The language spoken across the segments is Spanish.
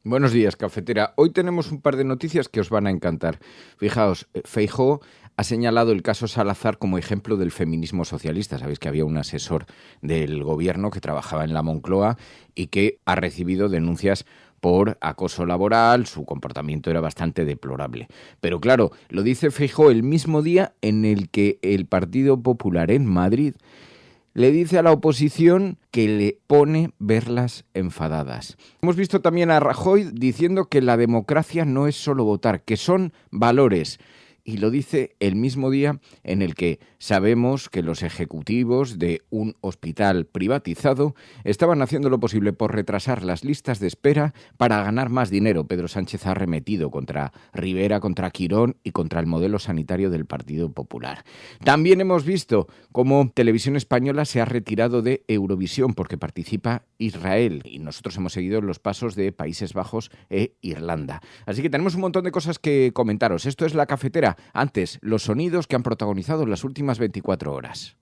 Buenos días, cafetera. Hoy tenemos un par de noticias que os van a encantar. Fijaos, Feijóo ha señalado el caso Salazar como ejemplo del feminismo socialista. Sabéis que había un asesor del gobierno que trabajaba en la Moncloa y que ha recibido denuncias por acoso laboral. Su comportamiento era bastante deplorable. Pero claro, lo dice Feijóo el mismo día en el que el Partido Popular en Madrid le dice a la oposición que le pone verlas enfadadas. Hemos visto también a Rajoy diciendo que la democracia no es solo votar, que son valores. Y lo dice el mismo día en el que sabemos que los ejecutivos de un hospital privatizado estaban haciendo lo posible por retrasar las listas de espera para ganar más dinero. Pedro Sánchez ha arremetido contra Rivera, contra Quirón y contra el modelo sanitario del Partido Popular. También hemos visto cómo Televisión Española se ha retirado de Eurovisión porque participa Israel y nosotros hemos seguido los pasos de Países Bajos e Irlanda. Así que tenemos un montón de cosas que comentaros. Esto es La Cafetera. Antes, los sonidos que han protagonizado las últimas 24 horas.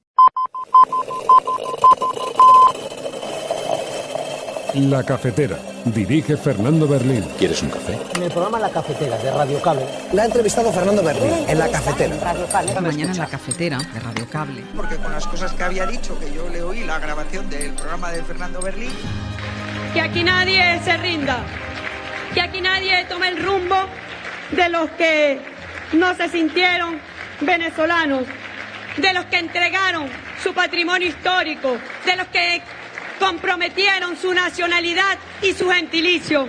La Cafetera. Dirige Fernando Berlín. ¿Quieres un café? En el programa La Cafetera, de Radio Cable. La ha entrevistado Fernando Berlín, en La Cafetera. Esta mañana en La Cafetera, de Radio Cable. Porque con las cosas que había dicho, que yo le oí la grabación del programa de Fernando Berlín. Que aquí nadie se rinda. Que aquí nadie tome el rumbo de los que no se sintieron venezolanos, de los que entregaron su patrimonio histórico, de los que comprometieron su nacionalidad y su gentilicio.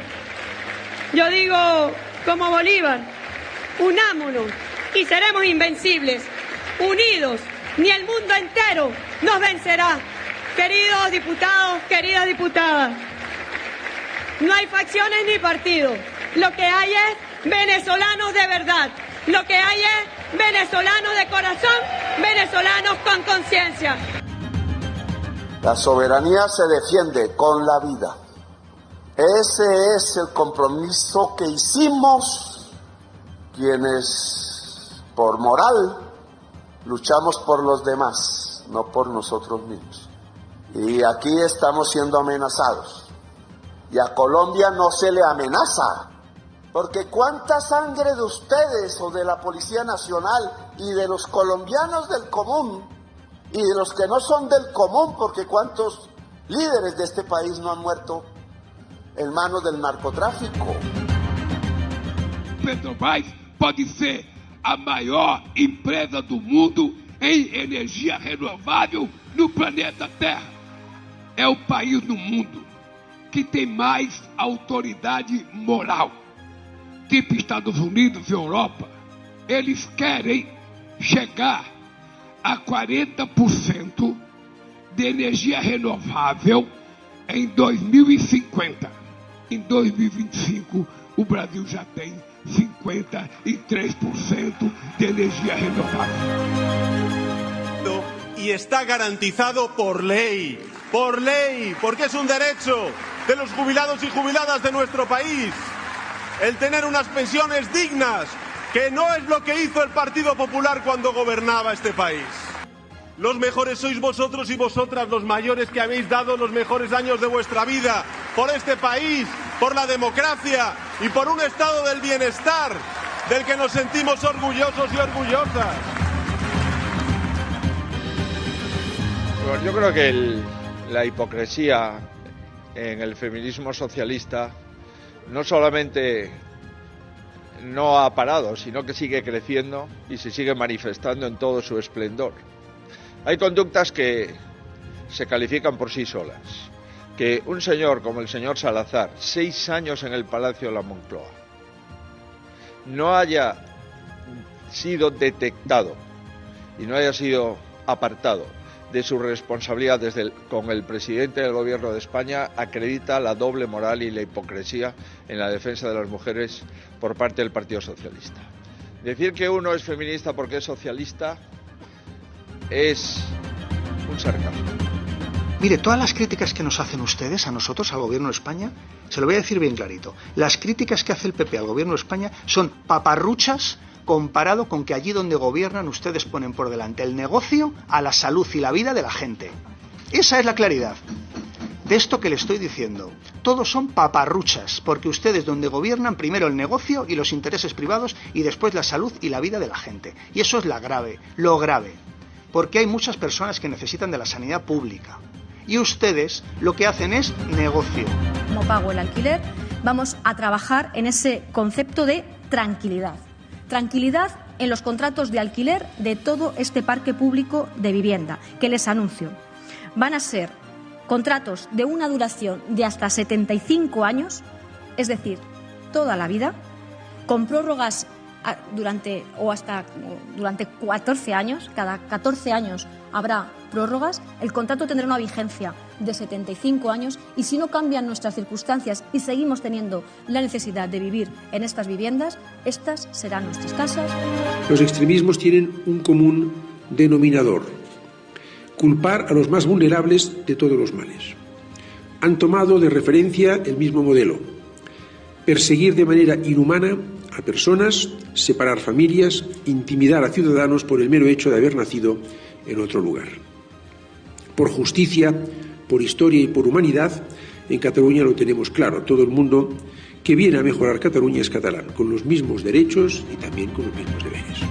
Yo digo, como Bolívar, unámonos y seremos invencibles. Unidos, ni el mundo entero nos vencerá. Queridos diputados, queridas diputadas, no hay facciones ni partidos. Lo que hay es venezolanos de verdad. Lo que hay es venezolanos de corazón, venezolanos con conciencia. La soberanía se defiende con la vida. Ese es el compromiso que hicimos quienes, por moral, luchamos por los demás, no por nosotros mismos. Y aquí estamos siendo amenazados. Y a Colombia no se le amenaza. Porque cuánta sangre de ustedes o de la Policía Nacional y de los colombianos del común y de los que no son del común, porque cuántos líderes de este país no han muerto en manos del narcotráfico. Petrobras pode ser a maior empresa do mundo em energia renovável no planeta Terra. É o país no mundo que tem mais autoridade moral. Tipo Estados Unidos e Europa, eles querem chegar a 40% de energia renovável em 2050. Em 2025, o Brasil já tem 53% de energia renovável. Y está garantizado por ley, porque es un derecho de los jubilados y jubiladas de nuestro país. El tener unas pensiones dignas, que no es lo que hizo el Partido Popular cuando gobernaba este país. Los mejores sois vosotros y vosotras, los mayores que habéis dado los mejores años de vuestra vida por este país, por la democracia y por un estado del bienestar del que nos sentimos orgullosos y orgullosas. Bueno, yo creo que la hipocresía en el feminismo socialista no solamente no ha parado, sino que sigue creciendo y se sigue manifestando en todo su esplendor. Hay conductas que se califican por sí solas. Que un señor como el señor Salazar, 6 años en el Palacio de la Moncloa, no haya sido detectado y no haya sido apartado de su responsabilidad con el presidente del Gobierno de España, acredita la doble moral y la hipocresía en la defensa de las mujeres por parte del Partido Socialista. Decir que uno es feminista porque es socialista es un sarcasmo. Mire, todas las críticas que nos hacen ustedes a nosotros, al Gobierno de España, se lo voy a decir bien clarito. Las críticas que hace el PP al Gobierno de España son paparruchas comparado con que allí donde gobiernan ustedes ponen por delante el negocio a la salud y la vida de la gente. Esa es la claridad. de esto que le estoy diciendo. Todos son paparruchas, porque ustedes donde gobiernan primero el negocio y los intereses privados y después la salud y la vida de la gente. Y eso es lo grave, porque hay muchas personas que necesitan de la sanidad pública. Y ustedes lo que hacen es negocio. Como pago el alquiler, vamos a trabajar en ese concepto de tranquilidad. Tranquilidad en los contratos de alquiler de todo este parque público de vivienda, que les anuncio. Van a ser contratos de una duración de hasta 75 años, es decir, toda la vida, con prórrogas durante 14 años, cada 14 años habrá prórrogas, el contrato tendrá una vigencia de 75 años y si no cambian nuestras circunstancias y seguimos teniendo la necesidad de vivir en estas viviendas, estas serán nuestras casas. Los extremismos tienen un común denominador: culpar a los más vulnerables de todos los males. Han tomado de referencia el mismo modelo: perseguir de manera inhumana a personas, separar familias, intimidar a ciudadanos por el mero hecho de haber nacido en otro lugar. Por justicia, por historia y por humanidad, en Cataluña lo tenemos claro. Todo el mundo que viene a mejorar Cataluña es catalán, con los mismos derechos y también con los mismos deberes.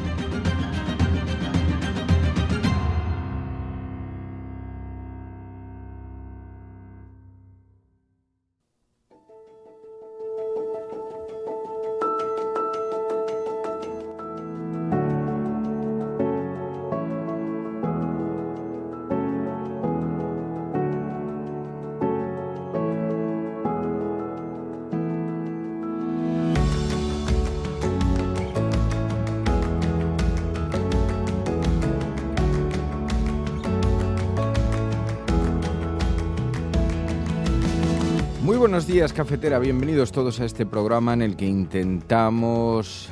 Muy buenos días, cafetera. Bienvenidos todos a este programa en el que intentamos,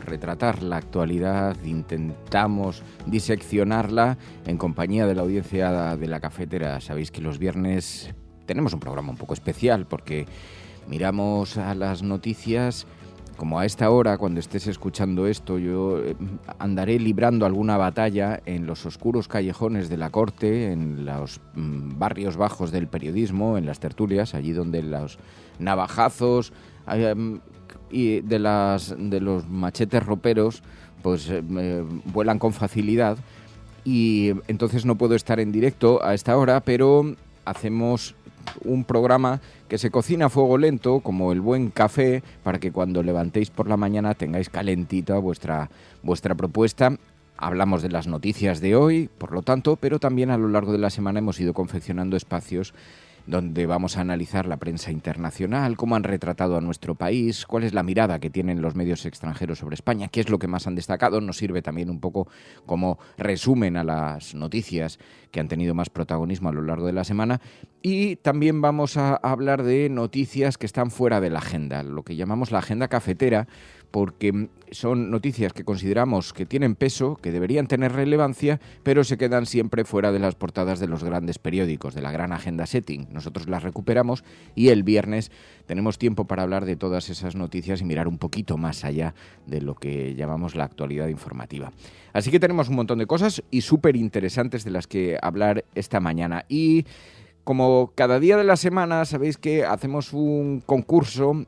retratar la actualidad, intentamos diseccionarla en compañía de la audiencia de la cafetera. Sabéis que los viernes tenemos un programa un poco especial porque miramos a las noticias. Como a esta hora, cuando estés escuchando esto, yo andaré librando alguna batalla en los oscuros callejones de la corte, en los barrios bajos del periodismo, en las tertulias, allí donde los navajazos y de los machetes roperos pues vuelan con facilidad. Y entonces no puedo estar en directo a esta hora, pero hacemos un programa que se cocina a fuego lento, como el buen café, para que cuando levantéis por la mañana tengáis calentita vuestra propuesta. Hablamos de las noticias de hoy, por lo tanto, pero también a lo largo de la semana hemos ido confeccionando espacios donde vamos a analizar la prensa internacional, cómo han retratado a nuestro país, cuál es la mirada que tienen los medios extranjeros sobre España, qué es lo que más han destacado. Nos sirve también un poco como resumen a las noticias que han tenido más protagonismo a lo largo de la semana. Y también vamos a hablar de noticias que están fuera de la agenda, lo que llamamos la agenda cafetera, porque son noticias que consideramos que tienen peso, que deberían tener relevancia, pero se quedan siempre fuera de las portadas de los grandes periódicos, de la gran agenda setting. Nosotros las recuperamos y el viernes tenemos tiempo para hablar de todas esas noticias y mirar un poquito más allá de lo que llamamos la actualidad informativa. Así que tenemos un montón de cosas y súper interesantes de las que hablar esta mañana. Y como cada día de la semana, sabéis que hacemos un concurso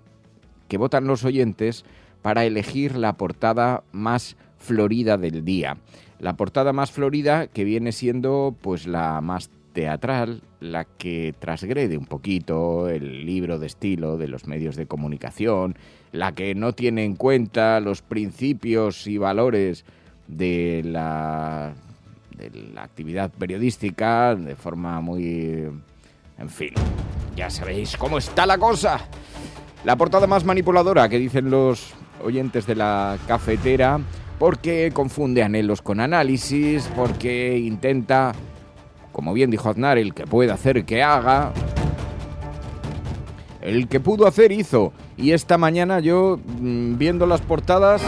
que votan los oyentes para elegir la portada más florida del día. La portada más florida que viene siendo pues la más teatral, la que transgrede un poquito el libro de estilo de los medios de comunicación, la que no tiene en cuenta los principios y valores de la actividad periodística de forma muy... En fin, ya sabéis cómo está la cosa. La portada más manipuladora, que dicen los oyentes de la cafetera, porque confunde anhelos con análisis, porque intenta, como bien dijo Aznar, el que puede hacer que haga, el que pudo hacer hizo. Y esta mañana yo, viendo las portadas,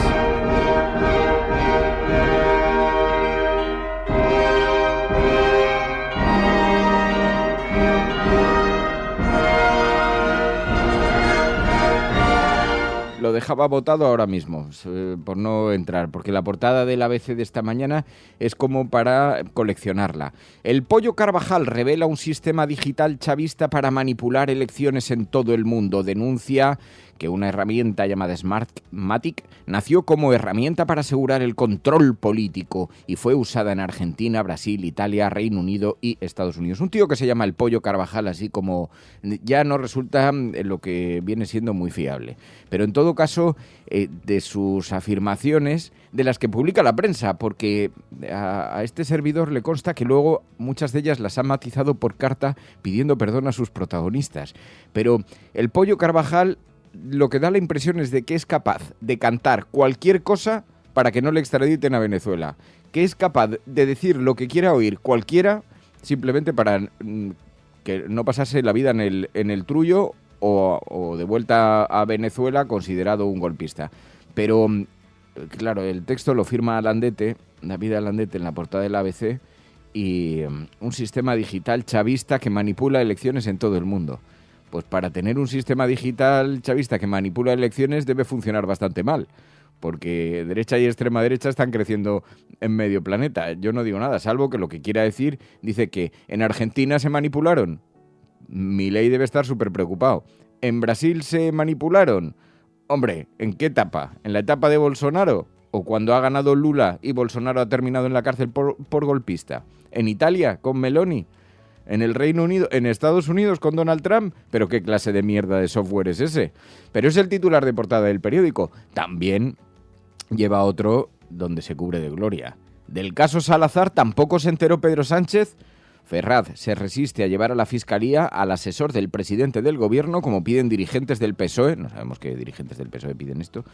Lo dejaba votado ahora mismo, por no entrar, porque la portada del ABC de esta mañana es como para coleccionarla. El Pollo Carvajal revela un sistema digital chavista para manipular elecciones en todo el mundo. Denuncia que una herramienta llamada Smartmatic nació como herramienta para asegurar el control político y fue usada en Argentina, Brasil, Italia, Reino Unido y Estados Unidos. Un tío que se llama el Pollo Carvajal, así como ya no resulta lo que viene siendo muy fiable. Pero en todo caso, de sus afirmaciones, de las que publica la prensa, porque a este servidor le consta que luego muchas de ellas las ha matizado por carta pidiendo perdón a sus protagonistas. Pero el Pollo Carvajal lo que da la impresión es de que es capaz de cantar cualquier cosa para que no le extraditen a Venezuela, que es capaz de decir lo que quiera oír cualquiera simplemente para que no pasase la vida en el trullo o de vuelta a Venezuela considerado un golpista. Pero, claro, el texto lo firma David Alandete en la portada del ABC y un sistema digital chavista que manipula elecciones en todo el mundo. Pues para tener un sistema digital chavista que manipula elecciones debe funcionar bastante mal, porque derecha y extrema derecha están creciendo en medio planeta. Yo no digo nada, salvo que lo que quiera decir, dice que en Argentina se manipularon. Milei debe estar súper preocupado. ¿En Brasil se manipularon? Hombre, ¿en qué etapa? ¿En la etapa de Bolsonaro? ¿O cuando ha ganado Lula y Bolsonaro ha terminado en la cárcel por golpista? ¿En Italia, con Meloni? ¿En el Reino Unido? ¿En Estados Unidos con Donald Trump? ¿Pero qué clase de mierda de software es ese? Pero es el titular de portada del periódico. También lleva otro donde se cubre de gloria. Del caso Salazar tampoco se enteró Pedro Sánchez. Ferraz se resiste a llevar a la Fiscalía al asesor del presidente del Gobierno, como piden dirigentes del PSOE, no sabemos qué dirigentes del PSOE piden esto,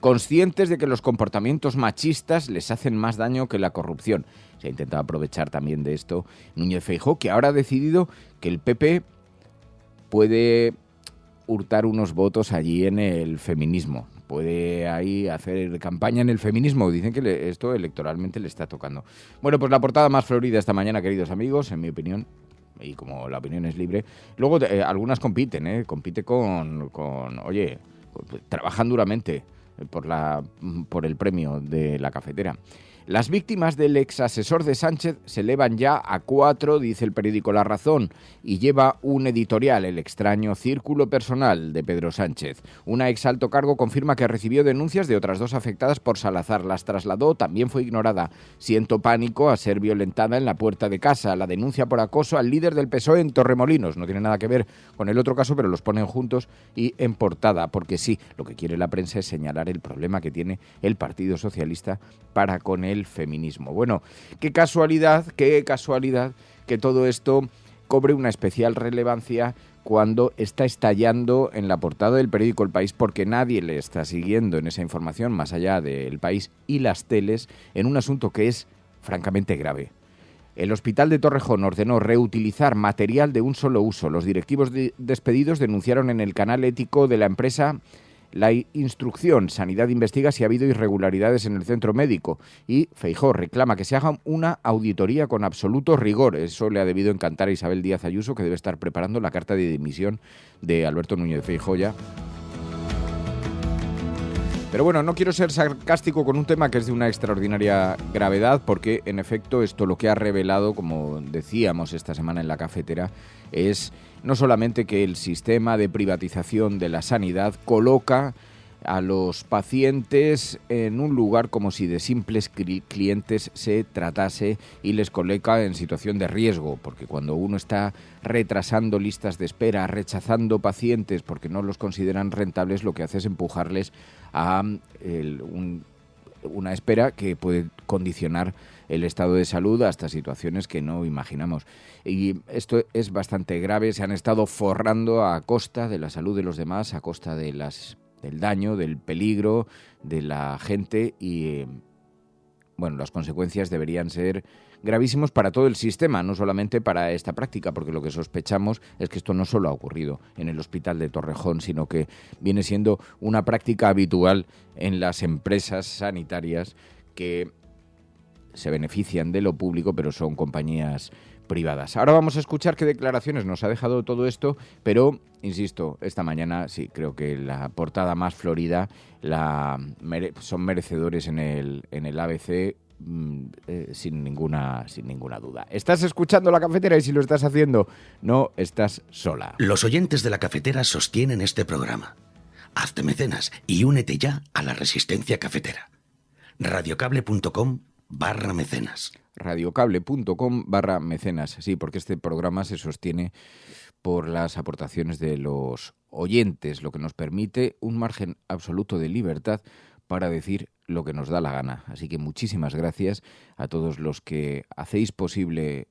conscientes de que los comportamientos machistas les hacen más daño que la corrupción. Se ha intentado aprovechar también de esto Núñez Feijóo, que ahora ha decidido que el PP puede hurtar unos votos allí en el feminismo. Puede ahí hacer campaña en el feminismo. Dicen que esto electoralmente le está tocando. Bueno, pues la portada más florida esta mañana, queridos amigos, en mi opinión, y como la opinión es libre. Luego algunas compiten, compite con oye, trabajan duramente por el premio de la cafetera. Las víctimas del ex asesor de Sánchez se elevan ya a 4, dice el periódico La Razón, y lleva un editorial, El extraño círculo personal de Pedro Sánchez. Una ex alto cargo confirma que recibió denuncias de otras 2 afectadas por Salazar. Las trasladó, también fue ignorada. Siento pánico a ser violentada en la puerta de casa. La denuncia por acoso al líder del PSOE en Torremolinos. No tiene nada que ver con el otro caso, pero los ponen juntos y en portada, porque sí, lo que quiere la prensa es señalar el problema que tiene el Partido Socialista para con el feminismo. Bueno, qué casualidad que todo esto cobre una especial relevancia cuando está estallando en la portada del periódico El País, porque nadie le está siguiendo en esa información más allá del País y las teles, en un asunto que es francamente grave. El Hospital de Torrejón ordenó reutilizar material de un solo uso. Los directivos despedidos denunciaron en el canal ético de la empresa la instrucción. Sanidad investiga si ha habido irregularidades en el centro médico y Feijóo reclama que se haga una auditoría con absoluto rigor. Eso le ha debido encantar a Isabel Díaz Ayuso, que debe estar preparando la carta de dimisión de Alberto Núñez Feijóo ya. Pero bueno, no quiero ser sarcástico con un tema que es de una extraordinaria gravedad, porque en efecto esto lo que ha revelado, como decíamos esta semana en la cafetera, es no solamente que el sistema de privatización de la sanidad coloca a los pacientes en un lugar como si de simples clientes se tratase y les coloca en situación de riesgo, porque cuando uno está retrasando listas de espera, rechazando pacientes porque no los consideran rentables, lo que hace es empujarles a una espera que puede condicionar el estado de salud hasta situaciones que no imaginamos. Y esto es bastante grave. Se han estado forrando a costa de la salud de los demás, a costa de del daño, del peligro de la gente y, bueno, las consecuencias deberían ser gravísimos para todo el sistema, no solamente para esta práctica, porque lo que sospechamos es que esto no solo ha ocurrido en el Hospital de Torrejón, sino que viene siendo una práctica habitual en las empresas sanitarias que se benefician de lo público, pero son compañías privadas. Ahora vamos a escuchar qué declaraciones nos ha dejado todo esto, pero, insisto, esta mañana sí creo que la portada más florida son merecedores en el ABC, sin ninguna duda. Estás escuchando La Cafetera y si lo estás haciendo, no estás sola. Los oyentes de La Cafetera sostienen este programa. Hazte mecenas y únete ya a la resistencia cafetera. radiocable.com/mecenas. radiocable.com/mecenas. Sí, porque este programa se sostiene por las aportaciones de los oyentes, lo que nos permite un margen absoluto de libertad para decir lo que nos da la gana. Así que muchísimas gracias a todos los que hacéis posible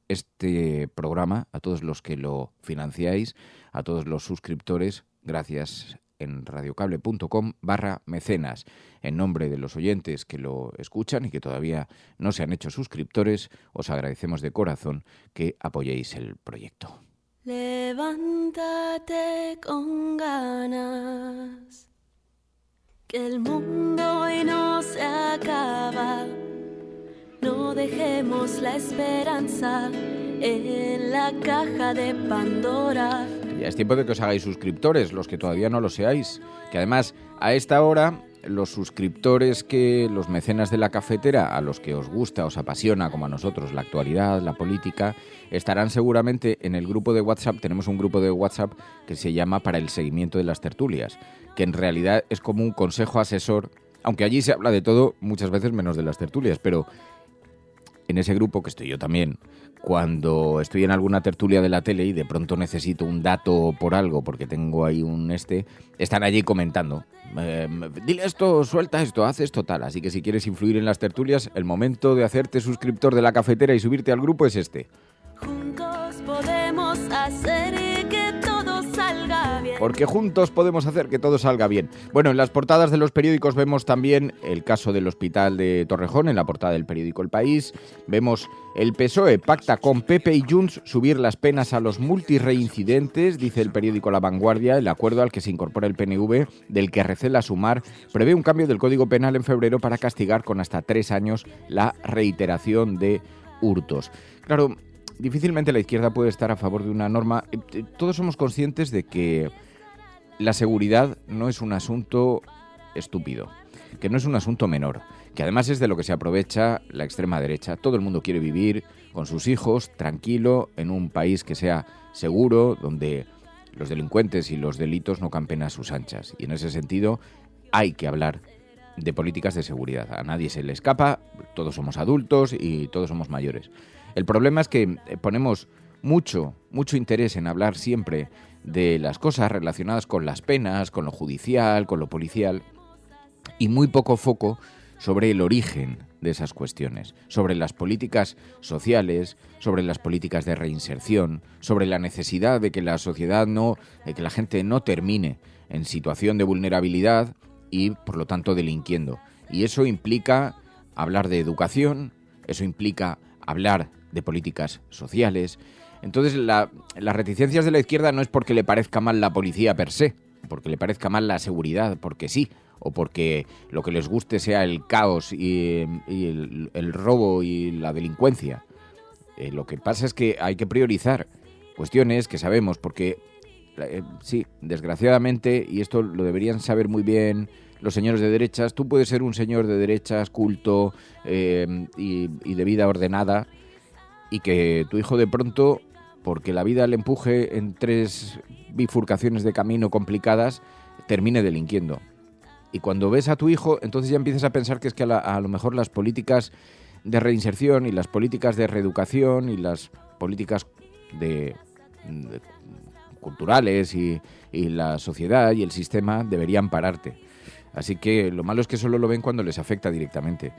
este programa, a todos los que lo financiáis, a todos los suscriptores. Gracias en radiocable.com/mecenas. En nombre de los oyentes que lo escuchan y que todavía no se han hecho suscriptores, os agradecemos de corazón que apoyéis el proyecto. Levántate con ganas, que el mundo hoy no se acaba. No dejemos la esperanza en la caja de Pandora. Ya es tiempo de que os hagáis suscriptores, los que todavía no lo seáis. Que además, a esta hora, los suscriptores, los mecenas de La Cafetera, a los que os gusta, os apasiona, como a nosotros, la actualidad, la política, estarán seguramente en el grupo de WhatsApp. Tenemos un grupo de WhatsApp que se llama Para el Seguimiento de las Tertulias, que en realidad es como un consejo asesor, aunque allí se habla de todo, muchas veces menos de las tertulias, pero en ese grupo, que estoy yo también, cuando estoy en alguna tertulia de la tele y de pronto necesito un dato por algo, porque tengo ahí están allí comentando. Dile esto, suelta esto, haz esto, tal. Así que si quieres influir en las tertulias, el momento de hacerte suscriptor de La Cafetera y subirte al grupo es este. Juntos podemos hacer que todo salga bien. Porque juntos podemos hacer que todo salga bien. Bueno, en las portadas de los periódicos vemos también el caso del hospital de Torrejón, en la portada del periódico El País. Vemos el PSOE pacta con PP y Junts subir las penas a los multireincidentes, dice el periódico La Vanguardia. El acuerdo al que se incorpora el PNV, del que recela Sumar, prevé un cambio del Código Penal en febrero para castigar con hasta 3 años la reiteración de hurtos. Claro, difícilmente la izquierda puede estar a favor de una norma. Todos somos conscientes de que la seguridad no es un asunto estúpido, que no es un asunto menor, que además es de lo que se aprovecha la extrema derecha. Todo el mundo quiere vivir con sus hijos, tranquilo, en un país que sea seguro, donde los delincuentes y los delitos no campen a sus anchas. Y en ese sentido hay que hablar de políticas de seguridad. A nadie se le escapa, todos somos adultos y todos somos mayores. El problema es que ponemos mucho interés en hablar siempre de las cosas relacionadas con las penas, con lo judicial, con lo policial, y muy poco foco sobre el origen de esas cuestiones, sobre las políticas sociales, sobre las políticas de reinserción, sobre la necesidad de que la sociedad de que la gente no termine en situación de vulnerabilidad y, por lo tanto, delinquiendo. Y eso implica hablar de educación, eso implica hablar de políticas sociales. Entonces, las reticencias de la izquierda no es porque le parezca mal la policía per se, porque le parezca mal la seguridad, porque sí, o porque lo que les guste sea el caos y el robo y la delincuencia. Lo que pasa es que hay que priorizar cuestiones que sabemos, porque sí, desgraciadamente, y esto lo deberían saber muy bien los señores de derechas, tú puedes ser un señor de derechas culto y de vida ordenada, y que tu hijo de pronto, porque la vida le empuje en 3 bifurcaciones de camino complicadas, termine delinquiendo. Y cuando ves a tu hijo, entonces ya empiezas a pensar que es que a lo mejor las políticas de reinserción y las políticas de reeducación y las políticas culturales y la sociedad y el sistema deberían pararte. Así que lo malo es que solo lo ven cuando les afecta directamente.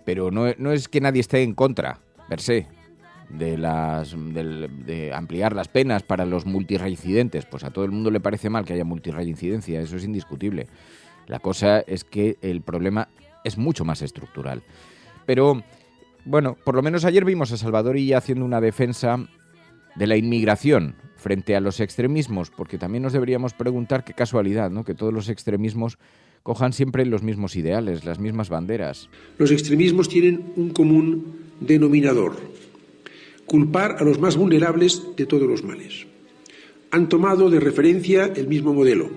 Pero no es que nadie esté en contra, per se, de ampliar las penas para los multireincidentes. Pues a todo el mundo le parece mal que haya multirreincidencia, eso es indiscutible. La cosa es que el problema es mucho más estructural. Pero, bueno, por lo menos ayer vimos a Salvador Illa haciendo una defensa de la inmigración frente a los extremismos, porque también nos deberíamos preguntar qué casualidad, ¿no?, que todos los extremismos cojan siempre los mismos ideales, las mismas banderas. Los extremismos tienen un común denominador: culpar a los más vulnerables de todos los males. Han tomado de referencia el mismo modelo: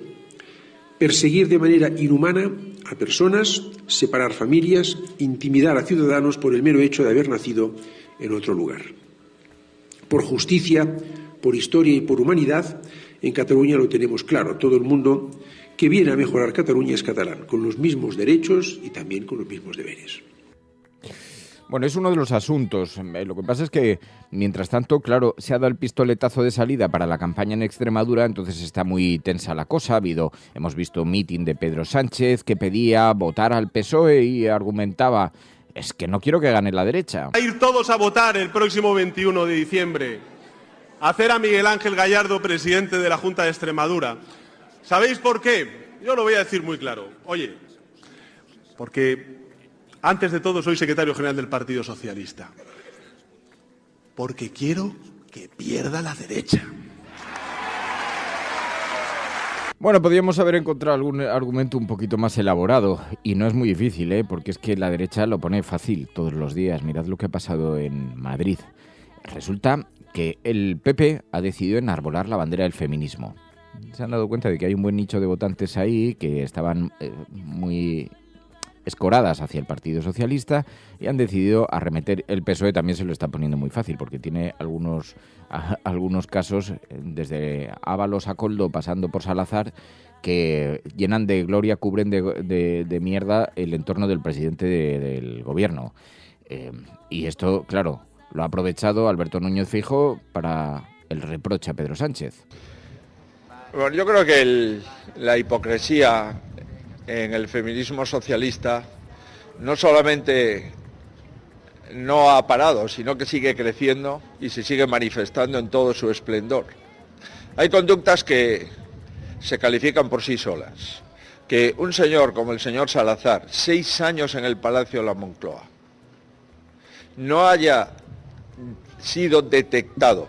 perseguir de manera inhumana a personas, separar familias, intimidar a ciudadanos por el mero hecho de haber nacido en otro lugar. Por justicia, por historia y por humanidad, en Cataluña lo tenemos claro. Todo el mundo que viene a mejorar Cataluña es catalán, con los mismos derechos y también con los mismos deberes. Bueno, es uno de los asuntos. Lo que pasa es que, mientras tanto, claro, se ha dado el pistoletazo de salida para la campaña en Extremadura, entonces está muy tensa la cosa. Hemos visto un mitin de Pedro Sánchez que pedía votar al PSOE y argumentaba: es que no quiero que gane la derecha. A ir todos a votar el próximo 21 de diciembre. Hacer a Miguel Ángel Gallardo presidente de la Junta de Extremadura. ¿Sabéis por qué? Yo lo voy a decir muy claro. Oye, porque antes de todo soy secretario general del Partido Socialista. Porque quiero que pierda la derecha. Bueno, podríamos haber encontrado algún argumento un poquito más elaborado, y no es muy difícil, porque es que la derecha lo pone fácil todos los días. Mirad lo que ha pasado en Madrid. Resulta que el PP ha decidido enarbolar la bandera del feminismo. Se han dado cuenta de que hay un buen nicho de votantes ahí que estaban muy escoradas hacia el Partido Socialista y han decidido arremeter. El PSOE también se lo está poniendo muy fácil porque tiene algunos casos, desde Ábalos a Koldo pasando por Salazar, que llenan de gloria, cubren de mierda el entorno del presidente del gobierno. Y esto, claro, lo ha aprovechado Alberto Núñez Feijóo para el reproche a Pedro Sánchez. Bueno, yo creo que la hipocresía en el feminismo socialista no solamente no ha parado, sino que sigue creciendo y se sigue manifestando en todo su esplendor. Hay conductas que se califican por sí solas. Que un señor como el señor Salazar, 6 años en el Palacio de la Moncloa, no haya sido detectado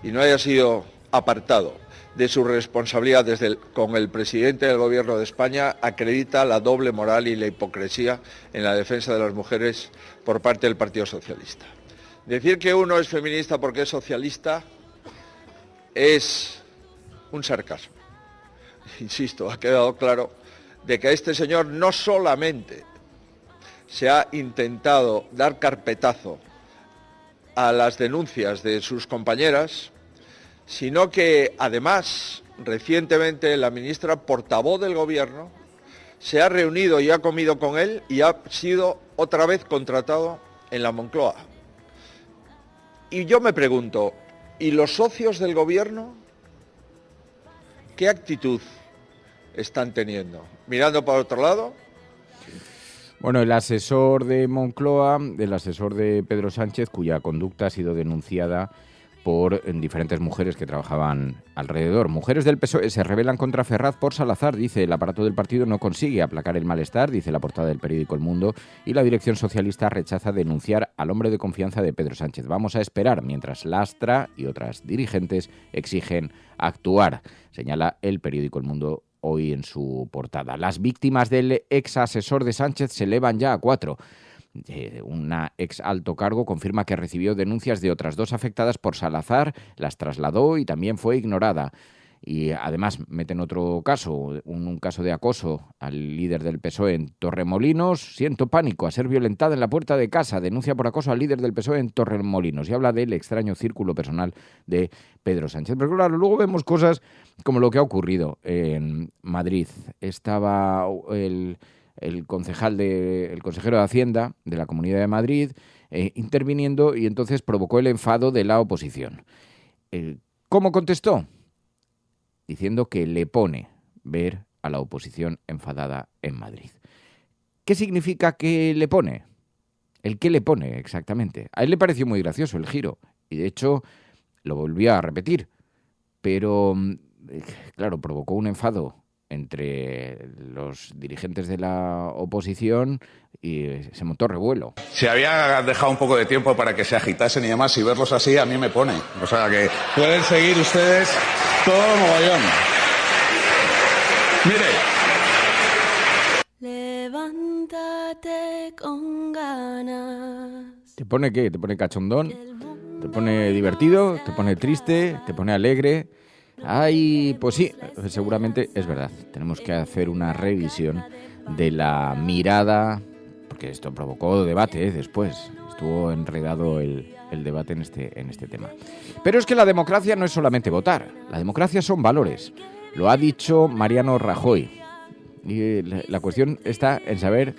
y no haya sido apartado de su responsabilidad con el presidente del Gobierno de España, acredita la doble moral y la hipocresía en la defensa de las mujeres por parte del Partido Socialista. Decir que uno es feminista porque es socialista es un sarcasmo. Insisto, ha quedado claro de que a este señor no solamente se ha intentado dar carpetazo a las denuncias de sus compañeras, sino que además recientemente la ministra portavoz del Gobierno se ha reunido y ha comido con él y ha sido otra vez contratado en la Moncloa. Y yo me pregunto, ¿y los socios del Gobierno qué actitud están teniendo? ¿Mirando para otro lado? Bueno, el asesor de Moncloa, el asesor de Pedro Sánchez, cuya conducta ha sido denunciada por diferentes mujeres que trabajaban alrededor. Mujeres del PSOE se rebelan contra Ferraz por Salazar, dice. El aparato del partido no consigue aplacar el malestar, dice la portada del periódico El Mundo, y la dirección socialista rechaza denunciar al hombre de confianza de Pedro Sánchez. Vamos a esperar, mientras Lastra y otras dirigentes exigen actuar, señala el periódico El Mundo hoy en su portada. Las víctimas del ex asesor de Sánchez se elevan ya a 4. Una ex alto cargo confirma que recibió denuncias de otras 2 afectadas por Salazar, las trasladó y también fue ignorada. Y además meten otro caso, un caso de acoso al líder del PSOE en Torremolinos. Siento pánico a ser violentada en la puerta de casa. Denuncia por acoso al líder del PSOE en Torremolinos. Y habla del extraño círculo personal de Pedro Sánchez. Pero claro, luego vemos cosas como lo que ha ocurrido en Madrid. Estaba el consejero de Hacienda de la Comunidad de Madrid interviniendo y entonces provocó el enfado de la oposición. ¿Cómo contestó? Diciendo que le pone ver a la oposición enfadada en Madrid. ¿Qué significa que le pone? ¿El qué le pone exactamente? A él le pareció muy gracioso el giro y de hecho lo volvió a repetir, pero claro, provocó un enfado entre los dirigentes de la oposición y se montó revuelo. Si había dejado un poco de tiempo para que se agitasen y demás, y verlos así a mí me pone. O sea que pueden seguir ustedes todo mogollón. Mire. Levántate con ganas. ¿Te pone qué? ¿Te pone cachondón? Te pone divertido, te pone triste, te pone alegre. Ay, pues sí, seguramente es verdad. Tenemos que hacer una revisión de la mirada, porque esto provocó debate después. Estuvo enredado el debate en este tema. Pero es que la democracia no es solamente votar. La democracia son valores. Lo ha dicho Mariano Rajoy. Y la cuestión está en saber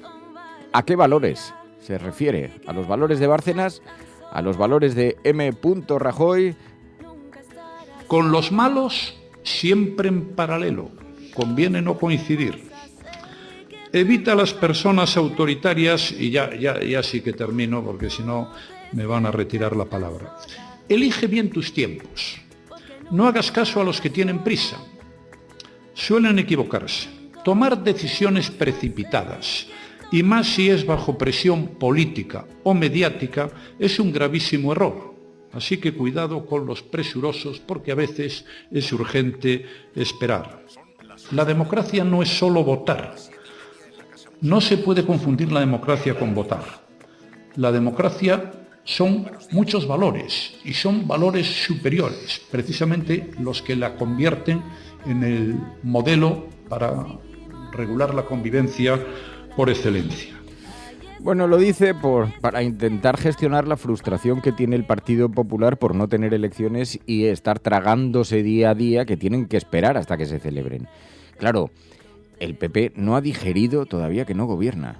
a qué valores se refiere. ¿A los valores de Bárcenas? ¿A los valores de M. Rajoy? Con los malos siempre en paralelo. Conviene no coincidir. Evita a las personas autoritarias, y ya sí que termino, porque si no me van a retirar la palabra. Elige bien tus tiempos. No hagas caso a los que tienen prisa. Suelen equivocarse. Tomar decisiones precipitadas, y más si es bajo presión política o mediática, es un gravísimo error. Así que cuidado con los presurosos, porque a veces es urgente esperar. La democracia no es solo votar. No se puede confundir la democracia con votar. La democracia son muchos valores, y son valores superiores, precisamente los que la convierten en el modelo para regular la convivencia por excelencia. Bueno, lo dice para intentar gestionar la frustración que tiene el Partido Popular por no tener elecciones y estar tragándose día a día que tienen que esperar hasta que se celebren. Claro, el PP no ha digerido todavía que no gobierna.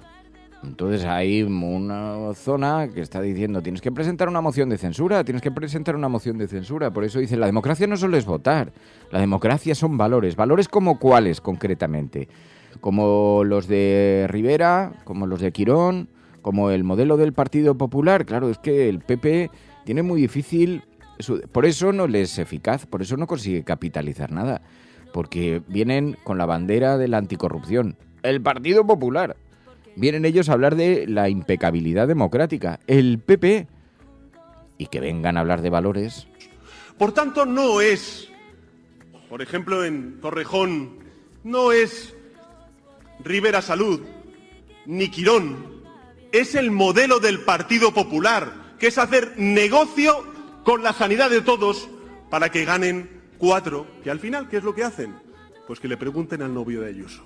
Entonces hay una zona que está diciendo tienes que presentar una moción de censura. Por eso dice, la democracia no solo es votar, la democracia son valores. ¿Valores como cuáles concretamente? Como los de Rivera, como los de Quirón, como el modelo del Partido Popular. Claro, es que el PP tiene muy difícil, por eso no le es eficaz, por eso no consigue capitalizar nada, porque vienen con la bandera de la anticorrupción. El Partido Popular. Vienen ellos a hablar de la impecabilidad democrática. El PP. Y que vengan a hablar de valores. Por tanto, no es, por ejemplo, en Torrejón, no es Rivera Salud, ni Quirón. Es el modelo del Partido Popular, que es hacer negocio con la sanidad de todos para que ganen 4. Que al final, ¿qué es lo que hacen? Pues que le pregunten al novio de Ayuso.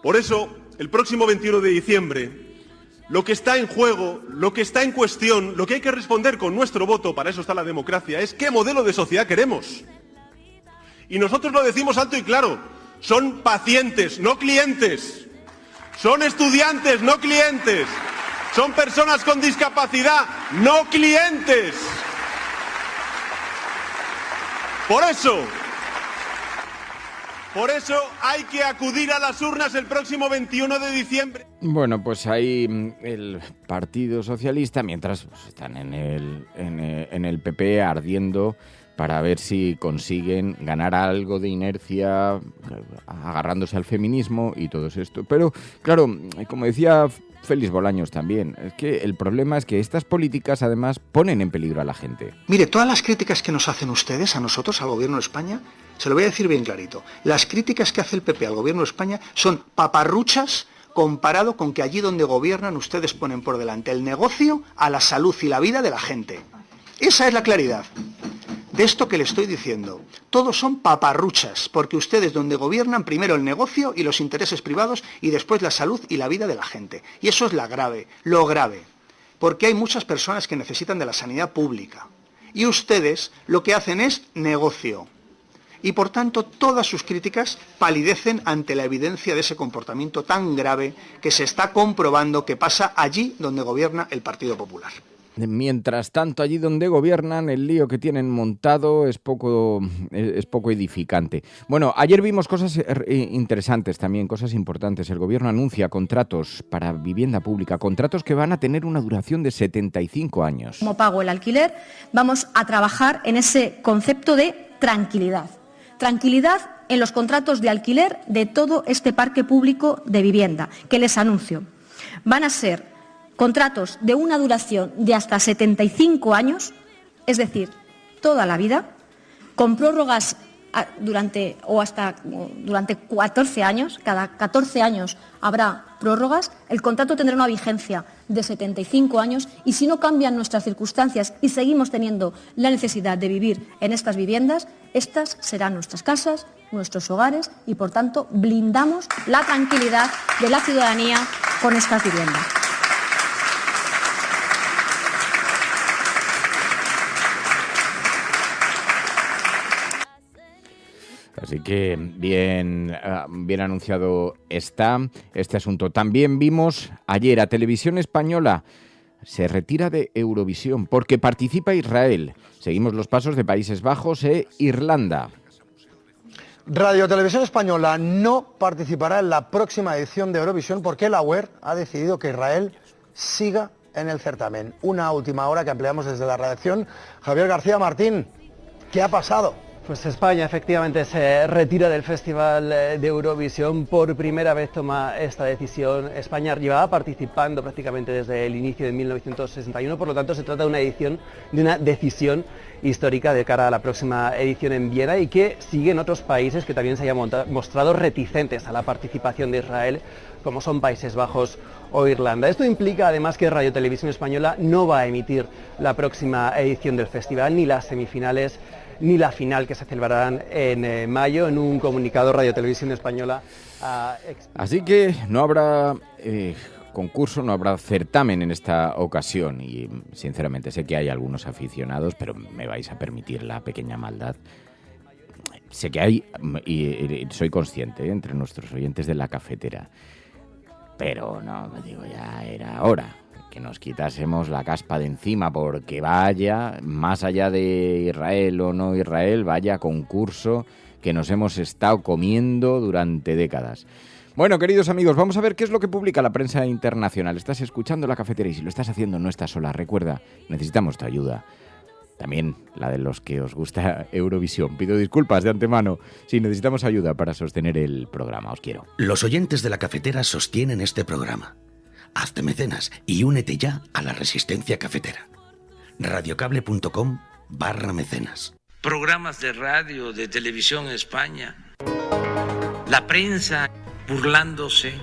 Por eso, el próximo 21 de diciembre, lo que está en juego, lo que está en cuestión, lo que hay que responder con nuestro voto, para eso está la democracia, es qué modelo de sociedad queremos. Y nosotros lo decimos alto y claro, son pacientes, no clientes. Son estudiantes, no clientes. Son personas con discapacidad, no clientes. Por eso hay que acudir a las urnas el próximo 21 de diciembre. Bueno, pues ahí el Partido Socialista, mientras están en el PP ardiendo para ver si consiguen ganar algo de inercia, agarrándose al feminismo y todo esto. Pero, claro, como decía Félix Bolaños también, es que el problema es que estas políticas además ponen en peligro a la gente. Mire, todas las críticas que nos hacen ustedes a nosotros, al Gobierno de España, se lo voy a decir bien clarito. Las críticas que hace el PP al Gobierno de España son paparruchas comparado con que allí donde gobiernan ustedes ponen por delante el negocio a la salud y la vida de la gente. Esa es la claridad de esto que le estoy diciendo. Todos son paparruchas, porque ustedes donde gobiernan primero el negocio y los intereses privados y después la salud y la vida de la gente. Y eso es lo grave, porque hay muchas personas que necesitan de la sanidad pública. Y ustedes lo que hacen es negocio. Y por tanto todas sus críticas palidecen ante la evidencia de ese comportamiento tan grave que se está comprobando que pasa allí donde gobierna el Partido Popular. Mientras tanto, allí donde gobiernan, el lío que tienen montado es poco edificante. Bueno, ayer vimos cosas interesantes también, cosas importantes. El gobierno anuncia contratos para vivienda pública, contratos que van a tener una duración de 75 años. Como pago el alquiler, vamos a trabajar en ese concepto de tranquilidad. Tranquilidad en los contratos de alquiler de todo este parque público de vivienda, que les anuncio. Van a ser contratos de una duración de hasta 75 años, es decir, toda la vida, con prórrogas durante 14 años, cada 14 años habrá prórrogas, el contrato tendrá una vigencia de 75 años y si no cambian nuestras circunstancias y seguimos teniendo la necesidad de vivir en estas viviendas, estas serán nuestras casas, nuestros hogares y, por tanto, blindamos la tranquilidad de la ciudadanía con estas viviendas. Así que bien anunciado está este asunto. También vimos ayer a Televisión Española se retira de Eurovisión porque participa Israel. Seguimos los pasos de Países Bajos e Irlanda. Radio Televisión Española no participará en la próxima edición de Eurovisión porque la UER ha decidido que Israel siga en el certamen. Una última hora que ampliamos desde la redacción. Javier García Martín, ¿qué ha pasado? Pues España efectivamente se retira del Festival de Eurovisión. Por primera vez toma esta decisión. España llevaba participando prácticamente desde el inicio de 1961, por lo tanto se trata de una decisión histórica de cara a la próxima edición en Viena y que siguen otros países que también se hayan mostrado reticentes a la participación de Israel, como son Países Bajos o Irlanda. Esto implica además que Radio Televisión Española no va a emitir la próxima edición del festival, ni las semifinales ni la final que se celebrarán en mayo. En un comunicado, Radio Televisión Española Así que no habrá concurso, no habrá certamen en esta ocasión y sinceramente sé que hay algunos aficionados, pero me vais a permitir la pequeña maldad. Sé que hay, y soy consciente, entre nuestros oyentes de la cafetera, pero no, digo, ya era hora que nos quitásemos la caspa de encima, porque vaya, más allá de Israel o no Israel, vaya concurso que nos hemos estado comiendo durante décadas. Bueno, queridos amigos, vamos a ver qué es lo que publica la prensa internacional. Estás escuchando La Cafetera y si lo estás haciendo no estás sola. Recuerda, necesitamos tu ayuda. También la de los que os gusta Eurovisión. Pido disculpas de antemano si necesitamos ayuda para sostener el programa. Os quiero. Los oyentes de La Cafetera sostienen este programa. Hazte mecenas y únete ya a la resistencia cafetera. radiocable.com/mecenas. Programas de radio, de televisión en España. La prensa burlándose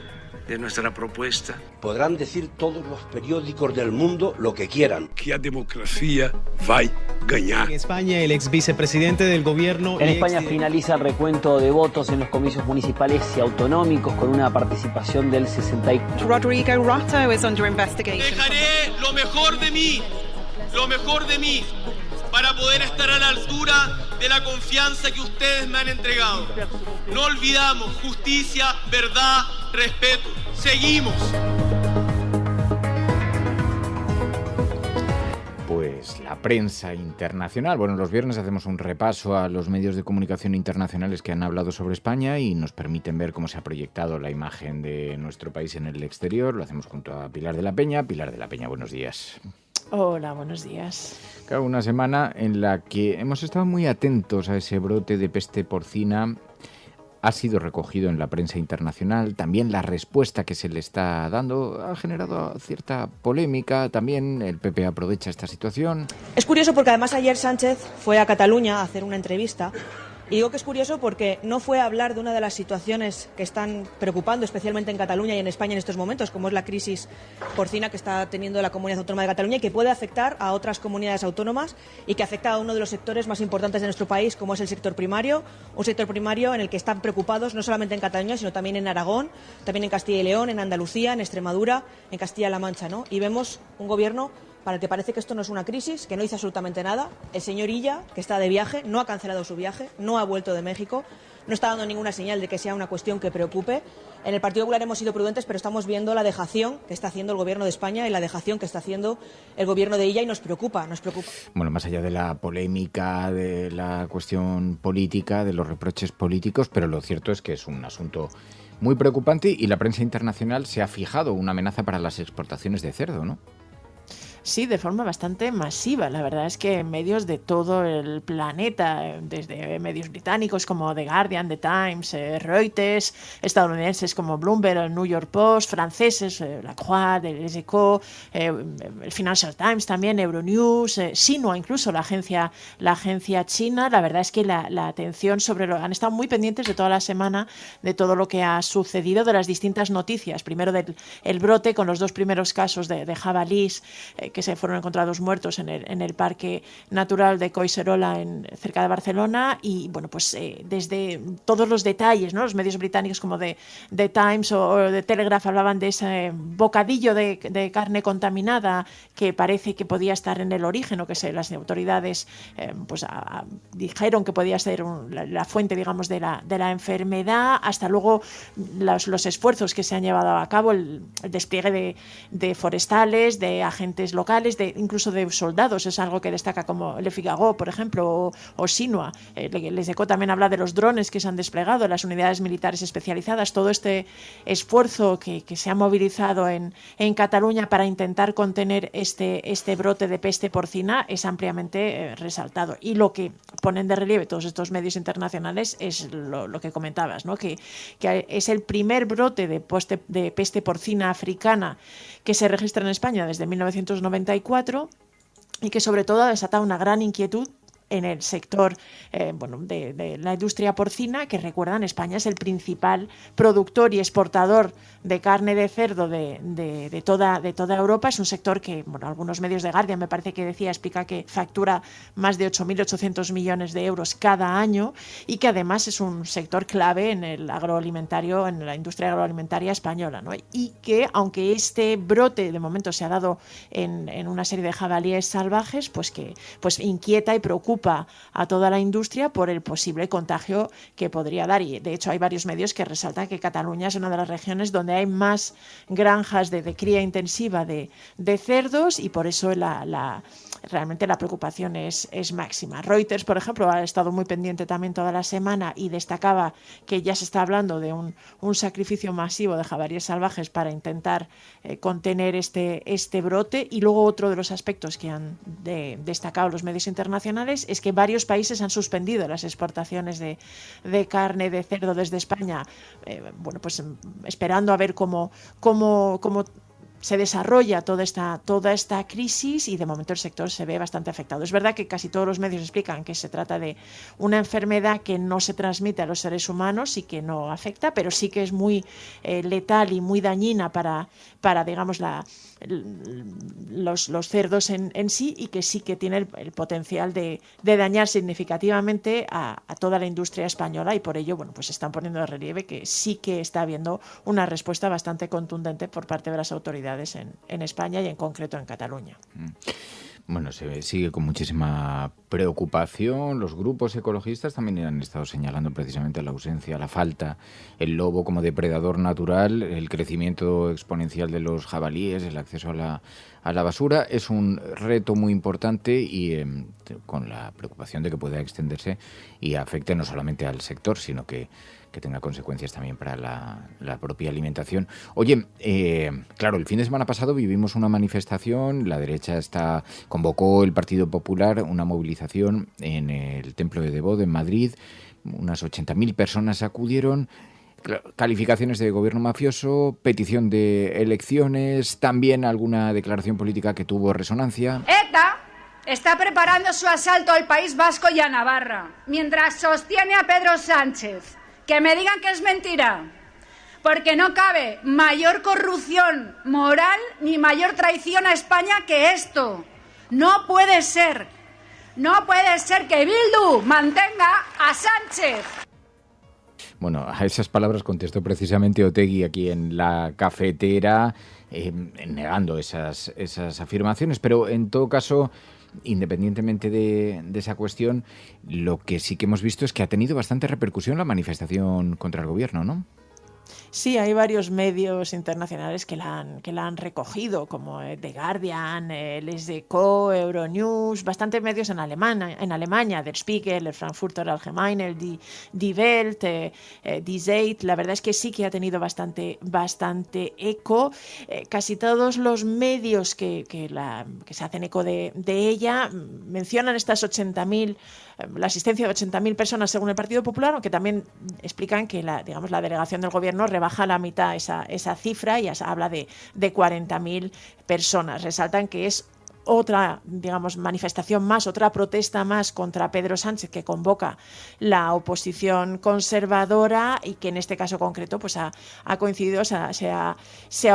de nuestra propuesta. Podrán decir todos los periódicos del mundo lo que quieran. Que a democracia vai ganhar. En España, el ex vicepresidente del gobierno... En España finaliza el recuento de votos en los comicios municipales y autonómicos con una participación del 64%. Rodrigo Rato is under investigation. Dejaré lo mejor de mí, para poder estar a la altura de la confianza que ustedes me han entregado. No olvidamos justicia, verdad, respeto. Seguimos. Pues la prensa internacional. Bueno, los viernes hacemos un repaso a los medios de comunicación internacionales que han hablado sobre España y nos permiten ver cómo se ha proyectado la imagen de nuestro país en el exterior. Lo hacemos junto a Pilar de la Peña. Pilar de la Peña, buenos días. Hola, buenos días. Claro, una semana en la que hemos estado muy atentos a ese brote de peste porcina. Ha sido recogido en la prensa internacional. También la respuesta que se le está dando ha generado cierta polémica. También el PP aprovecha esta situación. Es curioso porque además ayer Sánchez fue a Cataluña a hacer una entrevista. Y digo que es curioso porque no fue a hablar de una de las situaciones que están preocupando especialmente en Cataluña y en España en estos momentos, como es la crisis porcina que está teniendo la Comunidad Autónoma de Cataluña y que puede afectar a otras comunidades autónomas y que afecta a uno de los sectores más importantes de nuestro país, como es el sector primario, un sector primario en el que están preocupados no solamente en Cataluña, sino también en Aragón, también en Castilla y León, en Andalucía, en Extremadura, en Castilla-La Mancha, ¿no? Y vemos un gobierno para el que parece que esto no es una crisis, que no hizo absolutamente nada. El señor Illa, que está de viaje, no ha cancelado su viaje, no ha vuelto de México, no está dando ninguna señal de que sea una cuestión que preocupe. En el Partido Popular hemos sido prudentes, pero estamos viendo la dejación que está haciendo el Gobierno de España y la dejación que está haciendo el Gobierno de Illa y nos preocupa, nos preocupa. Bueno, más allá de la polémica, de la cuestión política, de los reproches políticos, pero lo cierto es que es un asunto muy preocupante y la prensa internacional se ha fijado una amenaza para las exportaciones de cerdo, ¿no? Sí, de forma bastante masiva. La verdad es que medios de todo el planeta, desde medios británicos como The Guardian, The Times, Reuters, estadounidenses como Bloomberg, el New York Post, franceses, La Croix, Les Echos, el Financial Times también, Euronews, Xinhua incluso, la agencia china. La verdad es que la atención han estado muy pendientes de toda la semana de todo lo que ha sucedido, de las distintas noticias. Primero del brote con los 2 primeros casos de jabalís que se fueron encontrados muertos en el Parque Natural de Collserola cerca de Barcelona, y bueno, pues desde todos los detalles, ¿no? Los medios británicos como The Times o The Telegraph hablaban de ese bocadillo de carne contaminada que parece que podía estar en el origen, o que las autoridades dijeron que podía ser la fuente, digamos, de la enfermedad, hasta luego los esfuerzos que se han llevado a cabo, el despliegue de forestales, de agentes locales, incluso de soldados. Es algo que destaca como Le Figaro, por ejemplo, o Xinhua. Les Echos también habla de los drones que se han desplegado, las unidades militares especializadas, todo este esfuerzo que se ha movilizado en Cataluña para intentar contener este brote de peste porcina es ampliamente resaltado. Y lo que ponen de relieve todos estos medios internacionales es lo que comentabas, ¿no? Que es el primer brote de peste porcina africana que se registra en España desde 1994, y que sobre todo ha desatado una gran inquietud en el sector de la industria porcina, que recuerdan, España es el principal productor y exportador de carne de cerdo de toda Europa. Es un sector que, algunos medios de Guardian, me parece que explica que factura más de 8.800 millones de euros cada año, y que además es un sector clave en el agroalimentario, en la industria agroalimentaria española, ¿no? Y que, aunque este brote de momento se ha dado en una serie de jabalíes salvajes, pues inquieta y preocupa a toda la industria por el posible contagio que podría dar. Y de hecho hay varios medios que resaltan que Cataluña es una de las regiones donde hay más granjas de cría intensiva de cerdos, y por eso realmente la preocupación es máxima. Reuters, por ejemplo, ha estado muy pendiente también toda la semana y destacaba que ya se está hablando de un sacrificio masivo de jabalíes salvajes para intentar contener este brote. Y luego otro de los aspectos que han destacado los medios internacionales es que varios países han suspendido las exportaciones de carne de cerdo desde España, esperando a ver cómo se desarrolla toda esta crisis, y de momento el sector se ve bastante afectado. Es verdad que casi todos los medios explican que se trata de una enfermedad que no se transmite a los seres humanos y que no afecta, pero sí que es muy letal y muy dañina para digamos, los cerdos en sí, y que sí que tiene el potencial de dañar significativamente a toda la industria española, y por ello pues están poniendo de relieve que sí que está habiendo una respuesta bastante contundente por parte de las autoridades en España, y en concreto en Cataluña. Bueno, se sigue con muchísima preocupación. Los grupos ecologistas también han estado señalando precisamente la ausencia, la falta, el lobo como depredador natural, el crecimiento exponencial de los jabalíes, el acceso a la basura. Es un reto muy importante, y con la preocupación de que pueda extenderse y afecte no solamente al sector, sino que tenga consecuencias también para la propia alimentación. Oye, claro, el fin de semana pasado vivimos una manifestación, la derecha convocó el Partido Popular una movilización en el Templo de Devot en Madrid, unas 80.000 personas acudieron, calificaciones de gobierno mafioso, petición de elecciones, también alguna declaración política que tuvo resonancia. ETA está preparando su asalto al País Vasco y a Navarra, mientras sostiene a Pedro Sánchez. Que me digan que es mentira, porque no cabe mayor corrupción moral ni mayor traición a España que esto. No puede ser que Bildu mantenga a Sánchez. Bueno, a esas palabras contestó precisamente Otegi aquí en la cafetera, negando esas afirmaciones, pero en todo caso, independientemente de esa cuestión, lo que sí que hemos visto es que ha tenido bastante repercusión la manifestación contra el gobierno, ¿no? Sí, hay varios medios internacionales que la han recogido, como The Guardian, Les Echo, Euronews, bastantes medios en Alemania, Der Spiegel, el Frankfurter Allgemeine, Die Welt, Die Zeit. La verdad es que sí que ha tenido bastante eco. Casi todos los medios que se hacen eco de ella mencionan estas 80.000, la asistencia de 80.000 personas según el Partido Popular, aunque también explican que la delegación del gobierno rebaja a la mitad esa cifra y habla de 40.000 personas. Resaltan que es otra, manifestación más, otra protesta más contra Pedro Sánchez que convoca la oposición conservadora y que en este caso concreto pues ha coincidido, se ha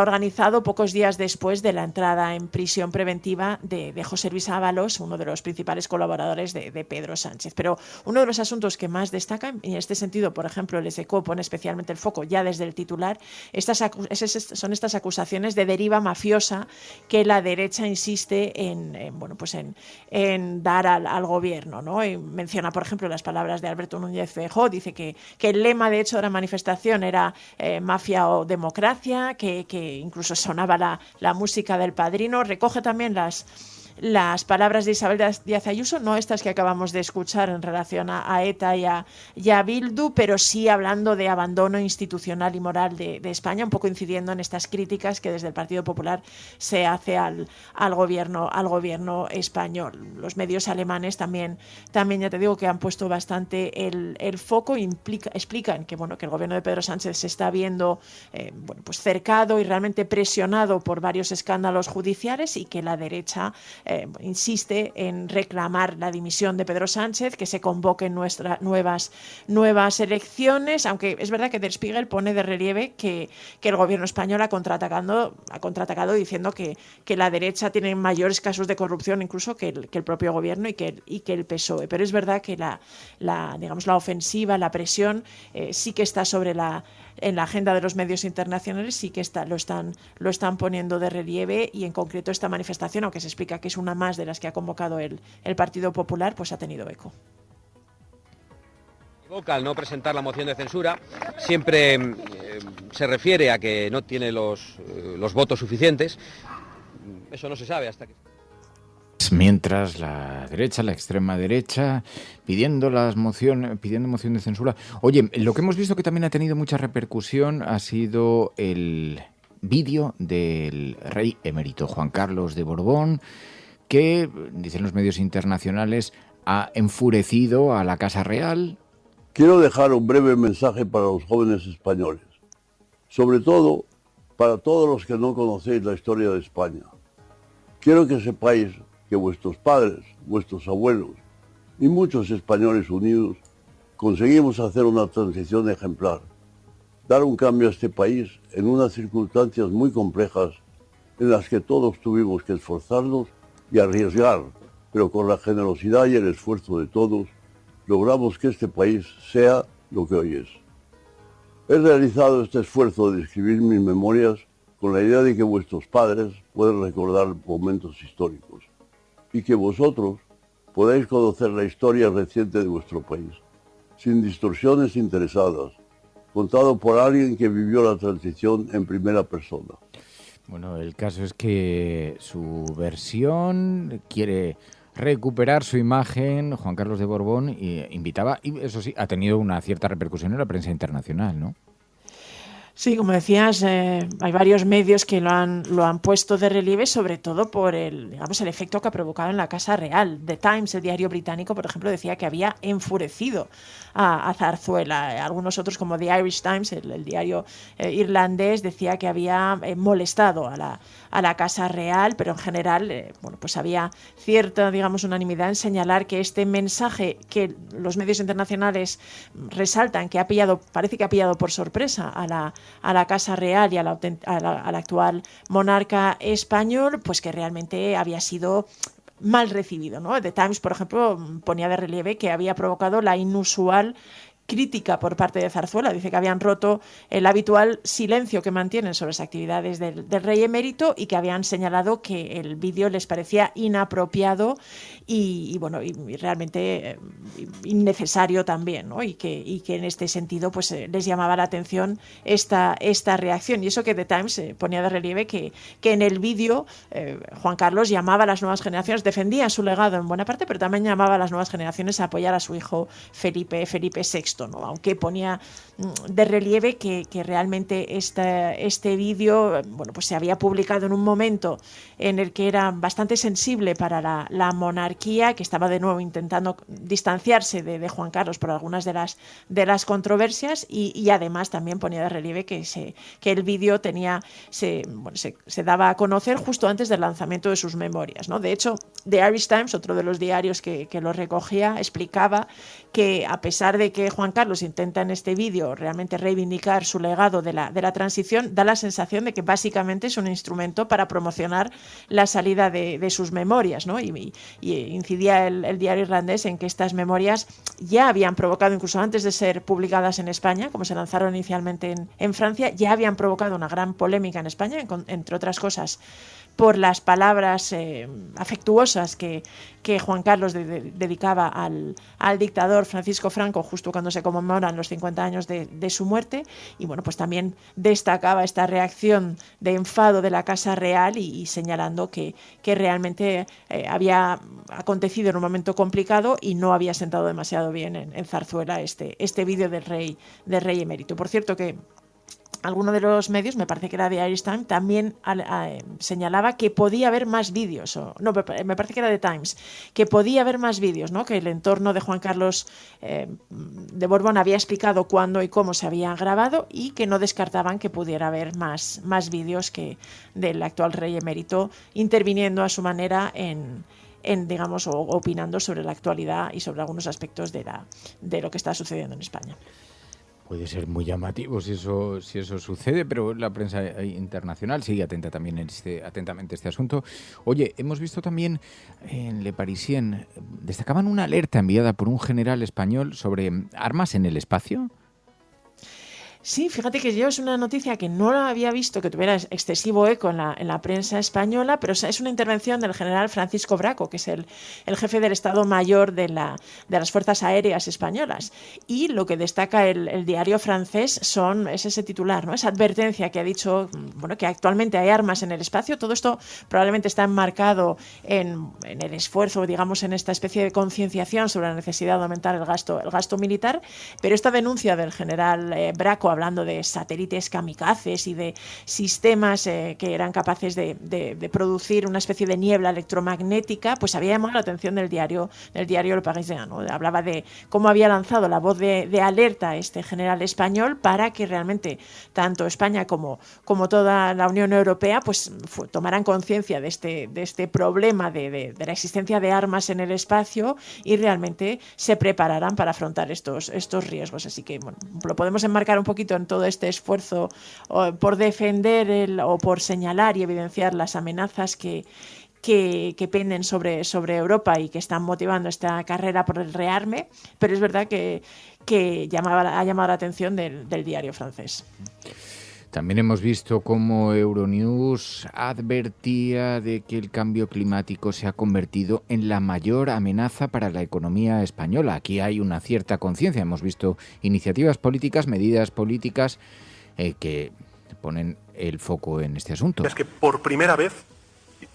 organizado pocos días después de la entrada en prisión preventiva de José Luis Ábalos, uno de los principales colaboradores de Pedro Sánchez. Pero uno de los asuntos que más destacan, y en este sentido, por ejemplo, el SECO pone especialmente el foco ya desde el titular, son estas acusaciones de deriva mafiosa que la derecha insiste en dar al gobierno, ¿no? Y menciona, por ejemplo, las palabras de Alberto Núñez Feijóo, dice que el lema, de hecho, de la manifestación era mafia o democracia, que incluso sonaba la música del Padrino. Recoge también las palabras de Isabel Díaz Ayuso, no estas que acabamos de escuchar en relación a ETA y a Bildu, pero sí hablando de abandono institucional y moral de España, un poco incidiendo en estas críticas que desde el Partido Popular se hace al gobierno español. Los medios alemanes también ya te digo que han puesto bastante el foco, explican que el gobierno de Pedro Sánchez se está viendo cercado y realmente presionado por varios escándalos judiciales y que la derecha insiste en reclamar la dimisión de Pedro Sánchez, que se convoquen nuevas elecciones, aunque es verdad que Der Spiegel pone de relieve que el gobierno español ha contraatacado diciendo que la derecha tiene mayores casos de corrupción incluso que el propio gobierno y que el PSOE. Pero es verdad que la ofensiva, la presión sí que está en la agenda de los medios internacionales, sí que lo están poniendo de relieve, y en concreto esta manifestación, aunque se explica que es una más de las que ha convocado el Partido Popular, pues ha tenido eco. Al no presentar la moción de censura, siempre se refiere a que no tiene los votos suficientes. Eso no se sabe hasta que... Mientras la derecha, la extrema derecha, pidiendo moción de censura. Oye, lo que hemos visto que también ha tenido mucha repercusión ha sido el vídeo del rey emérito Juan Carlos de Borbón, que, dicen los medios internacionales, ha enfurecido a la Casa Real. Quiero dejar un breve mensaje para los jóvenes españoles, sobre todo para todos los que no conocéis la historia de España. Quiero que sepáis que vuestros padres, vuestros abuelos y muchos españoles unidos conseguimos hacer una transición ejemplar, dar un cambio a este país en unas circunstancias muy complejas en las que todos tuvimos que esforzarnos y arriesgar, pero con la generosidad y el esfuerzo de todos logramos que este país sea lo que hoy es. He realizado este esfuerzo de escribir mis memorias con la idea de que vuestros padres puedan recordar momentos históricos y que vosotros podáis conocer la historia reciente de vuestro país, sin distorsiones interesadas, contado por alguien que vivió la transición en primera persona. Bueno, el caso es que su versión quiere recuperar su imagen, Juan Carlos de Borbón, y invitaba, y eso sí, ha tenido una cierta repercusión en la prensa internacional, ¿no? Sí, como decías, hay varios medios que lo han puesto de relieve, sobre todo por el efecto que ha provocado en la Casa Real. The Times, el diario británico, por ejemplo, decía que había enfurecido a Zarzuela. Algunos otros, como The Irish Times, el diario irlandés, decía que había molestado a la Casa Real, pero en general, pues había cierta, unanimidad en señalar que este mensaje que los medios internacionales resaltan, que parece que ha pillado por sorpresa a la Casa Real y al actual monarca español, pues que realmente había sido mal recibido, ¿no? The Times, por ejemplo, ponía de relieve que había provocado la inusual crítica por parte de Zarzuela. Dice que habían roto el habitual silencio que mantienen sobre las actividades del rey emérito y que habían señalado que el vídeo les parecía inapropiado y realmente innecesario también, ¿no? Y que en este sentido pues les llamaba la atención esta reacción. Y eso que The Times ponía de relieve que en el vídeo Juan Carlos llamaba a las nuevas generaciones, defendía su legado en buena parte, pero también llamaba a las nuevas generaciones a apoyar a su hijo Felipe VI, ¿no? Aunque ponía de relieve que realmente este vídeo pues se había publicado en un momento en el que era bastante sensible para la monarquía, que estaba de nuevo intentando distanciarse de Juan Carlos por algunas de las controversias y además también ponía de relieve que el vídeo se daba a conocer justo antes del lanzamiento de sus memorias, ¿no? De hecho, The Irish Times, otro de los diarios que lo recogía, explicaba que a pesar de que Juan Carlos intenta en este vídeo realmente reivindicar su legado de la transición, da la sensación de que básicamente es un instrumento para promocionar la salida de sus memorias, ¿no? Y incidía el diario irlandés en que estas memorias ya habían provocado, incluso antes de ser publicadas en España, como se lanzaron inicialmente en Francia, ya habían provocado una gran polémica en España, entre otras cosas por las palabras afectuosas que Juan Carlos dedicaba al dictador Francisco Franco justo cuando se conmemoran los 50 años de su muerte. Y pues también destacaba esta reacción de enfado de la Casa Real y señalando que realmente había acontecido en un momento complicado y no había sentado demasiado bien en Zarzuela este vídeo del rey emérito. Por cierto que alguno de los medios, me parece que era The Irish Times, también señalaba que podía haber más vídeos, me parece que era The Times, que podía haber más vídeos, ¿no? Que el entorno de Juan Carlos de Borbón había explicado cuándo y cómo se había grabado y que no descartaban que pudiera haber más vídeos que del actual rey emérito interviniendo a su manera en digamos, o opinando sobre la actualidad y sobre algunos aspectos de lo que está sucediendo en España. Puede ser muy llamativo si eso sucede, pero la prensa internacional sigue atentamente este asunto. Oye, hemos visto también en Le Parisien, destacaban una alerta enviada por un general español sobre armas en el espacio. Sí, fíjate que yo es una noticia que no la había visto que tuviera excesivo eco en la prensa española, pero es una intervención del general Francisco Braco, que es el jefe del Estado Mayor de las Fuerzas Aéreas Españolas. Y lo que destaca el diario francés es ese titular, ¿no? Esa advertencia que ha dicho que actualmente hay armas en el espacio. Todo esto probablemente está enmarcado en el esfuerzo, digamos, en esta especie de concienciación sobre la necesidad de aumentar el gasto militar, pero esta denuncia del general Braco hablando de satélites kamikazes y de sistemas que eran capaces de producir una especie de niebla electromagnética, pues había llamado la atención del diario Le Parisien, ¿no? Hablaba de cómo había lanzado la voz de alerta este general español para que realmente tanto España como toda la Unión Europea pues tomaran conciencia de este problema de la existencia de armas en el espacio y realmente se prepararan para afrontar estos riesgos. Así que lo podemos enmarcar un poquito en todo este esfuerzo por defender o por señalar y evidenciar las amenazas que penden sobre Europa y que están motivando esta carrera por el rearme, pero es verdad que ha llamado la atención del diario francés. También hemos visto cómo Euronews advertía de que el cambio climático se ha convertido en la mayor amenaza para la economía española. Aquí hay una cierta conciencia. Hemos visto iniciativas políticas, medidas políticas que ponen el foco en este asunto. Es que por primera vez,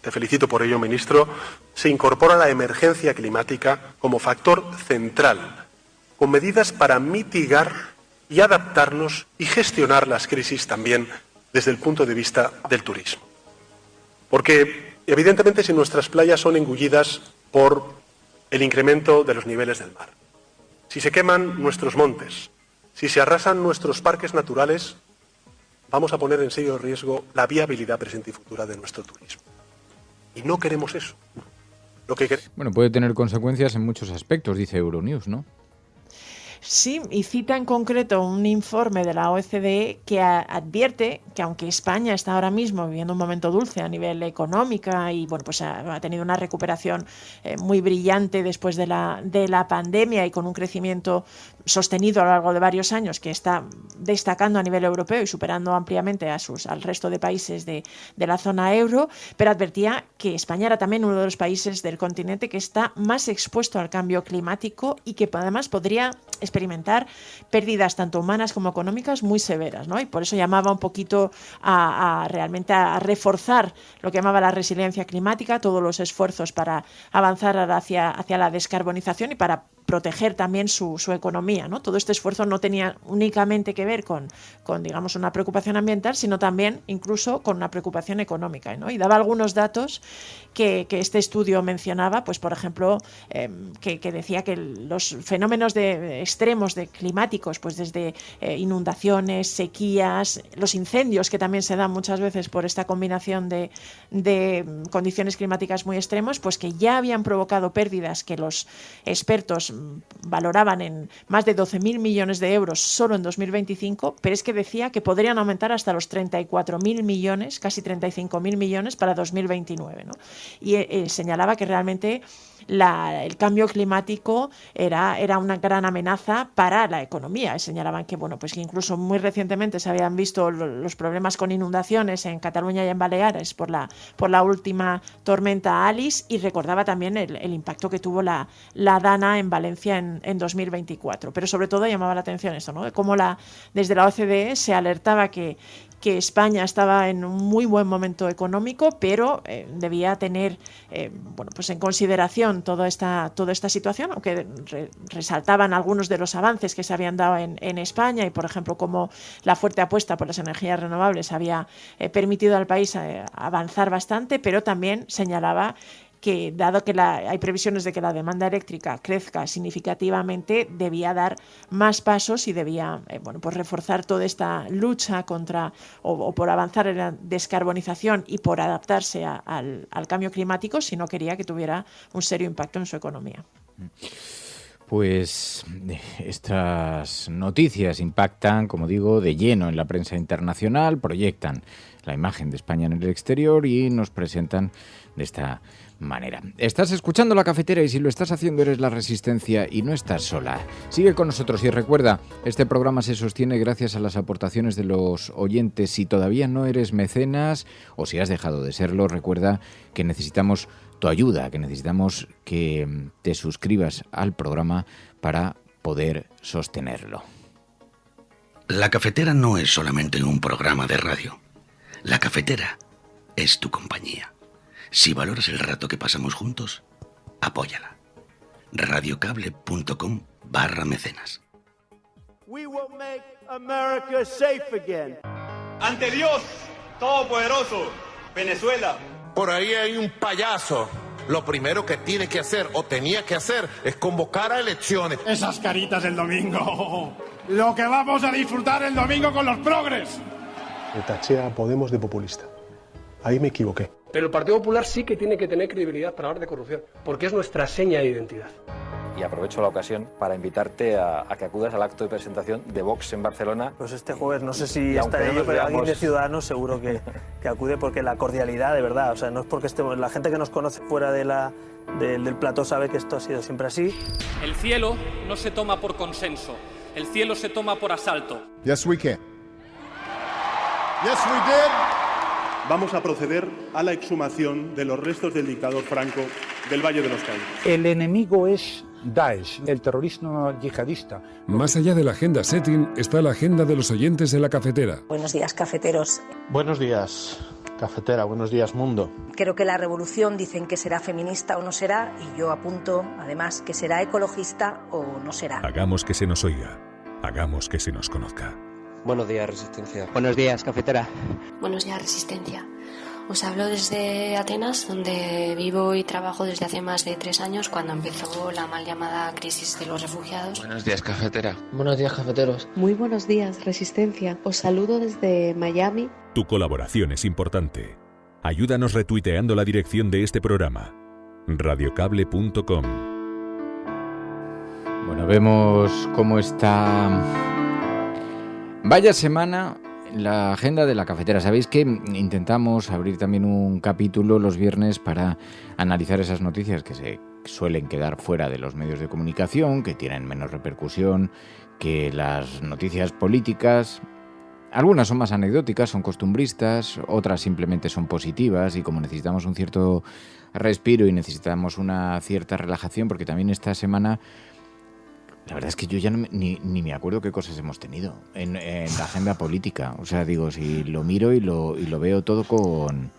te felicito por ello, ministro, se incorpora la emergencia climática como factor central, con medidas para mitigar y adaptarnos y gestionar las crisis también desde el punto de vista del turismo. Porque, evidentemente, si nuestras playas son engullidas por el incremento de los niveles del mar, si se queman nuestros montes, si se arrasan nuestros parques naturales, vamos a poner en serio riesgo la viabilidad presente y futura de nuestro turismo. Y no queremos eso. Puede tener consecuencias en muchos aspectos, dice Euronews, ¿no? Sí, y cita en concreto un informe de la OCDE que advierte que aunque España está ahora mismo viviendo un momento dulce a nivel económico y bueno, pues ha tenido una recuperación muy brillante después de la pandemia y con un crecimiento sostenido a lo largo de varios años que está destacando a nivel europeo y superando ampliamente al resto de países de la zona euro, pero advertía que España era también uno de los países del continente que está más expuesto al cambio climático y que además podría experimentar pérdidas tanto humanas como económicas muy severas, ¿no? Y por eso llamaba un poquito realmente a reforzar lo que llamaba la resiliencia climática, todos los esfuerzos para avanzar hacia la descarbonización y para proteger también su economía, ¿no? Todo este esfuerzo no tenía únicamente que ver con digamos, una preocupación ambiental, sino también incluso con una preocupación económica, ¿no? Y daba algunos datos que este estudio mencionaba, pues por ejemplo, que decía que los fenómenos extremos climáticos, pues desde inundaciones, sequías, los incendios que también se dan muchas veces por esta combinación de condiciones climáticas muy extremas, pues que ya habían provocado pérdidas que los expertos valoraban en más de 12.000 millones de euros solo en 2025, pero es que decía que podrían aumentar hasta los 34.000 millones, casi 35.000 millones para 2029, ¿no? Y señalaba que realmente el cambio climático era una gran amenaza para la economía. Señalaban que bueno, pues que incluso muy recientemente se habían visto los problemas con inundaciones en Cataluña y en Baleares por la última tormenta Alice, y recordaba también el impacto que tuvo la Dana en Valencia en 2024. Pero sobre todo llamaba la atención esto, ¿no? De cómo desde la OCDE se alertaba que España estaba en un muy buen momento económico, pero debía tener pues en consideración toda esta situación, aunque resaltaban algunos de los avances que se habían dado en España y, por ejemplo, cómo la fuerte apuesta por las energías renovables había permitido al país avanzar bastante, pero también señalaba que dado que hay previsiones de que la demanda eléctrica crezca significativamente, debía dar más pasos y debía pues reforzar toda esta lucha contra o por avanzar en la descarbonización y por adaptarse al cambio climático, si no quería que tuviera un serio impacto en su economía. Pues estas noticias impactan, como digo, de lleno en la prensa internacional, proyectan la imagen de España en el exterior y nos presentan de esta manera. Estás escuchando La Cafetera y si lo estás haciendo eres La Resistencia y no estás sola. Sigue con nosotros y recuerda, este programa se sostiene gracias a las aportaciones de los oyentes. Si todavía no eres mecenas o si has dejado de serlo, recuerda que necesitamos tu ayuda, que necesitamos que te suscribas al programa para poder sostenerlo. La Cafetera no es solamente un programa de radio. La Cafetera es tu compañía. Si valoras el rato que pasamos juntos, apóyala. Radiocable.com/mecenas. We will make America safe again. Ante Dios Todopoderoso, Venezuela. Por ahí hay un payaso. Lo primero que tiene que hacer o tenía que hacer es convocar a elecciones. Esas caritas del domingo. Lo que vamos a disfrutar el domingo con los progres. Le taché a Podemos de populista. Ahí me equivoqué. Pero el Partido Popular sí que tiene que tener credibilidad para hablar de corrupción, porque es nuestra seña de identidad. Y aprovecho la ocasión para invitarte a que acudas al acto de presentación de Vox en Barcelona. Pues este jueves, no sé si estaré yo, pero alguien de Ciudadanos seguro que acude, porque la cordialidad, de verdad, o sea, no es porque estemos, la gente que nos conoce fuera del plató sabe que esto ha sido siempre así. El cielo no se toma por consenso, el cielo se toma por asalto. Yes, we can. Yes, we did. Vamos a proceder a la exhumación de los restos del dictador Franco del Valle de los Caídos. El enemigo es Daesh, el terrorismo yihadista. Más allá de la agenda setting está la agenda de los oyentes de La Cafetera. Buenos días, cafeteros. Buenos días, cafetera. Buenos días, mundo. Creo que la revolución dicen que será feminista o no será, y yo apunto, además, que será ecologista o no será. Hagamos que se nos oiga. Hagamos que se nos conozca. Buenos días, Resistencia. Buenos días, cafetera. Buenos días, Resistencia. Os hablo desde Atenas, donde vivo y trabajo desde hace más de 3 años, cuando empezó la mal llamada crisis de los refugiados. Buenos días, cafetera. Buenos días, cafeteros. Muy buenos días, Resistencia. Os saludo desde Miami. Tu colaboración es importante. Ayúdanos retuiteando la dirección de este programa. Radiocable.com. Bueno, vemos cómo está. Vaya semana la agenda de la cafetera. Sabéis que intentamos abrir también un capítulo los viernes para analizar esas noticias que se suelen quedar fuera de los medios de comunicación, que tienen menos repercusión que las noticias políticas. Algunas son más anecdóticas, son costumbristas, otras simplemente son positivas, y como necesitamos un cierto respiro y necesitamos una cierta relajación, porque también esta semana, la verdad es que yo ya ni me acuerdo qué cosas hemos tenido en la agenda política. O sea, digo, si lo miro y lo veo todo con...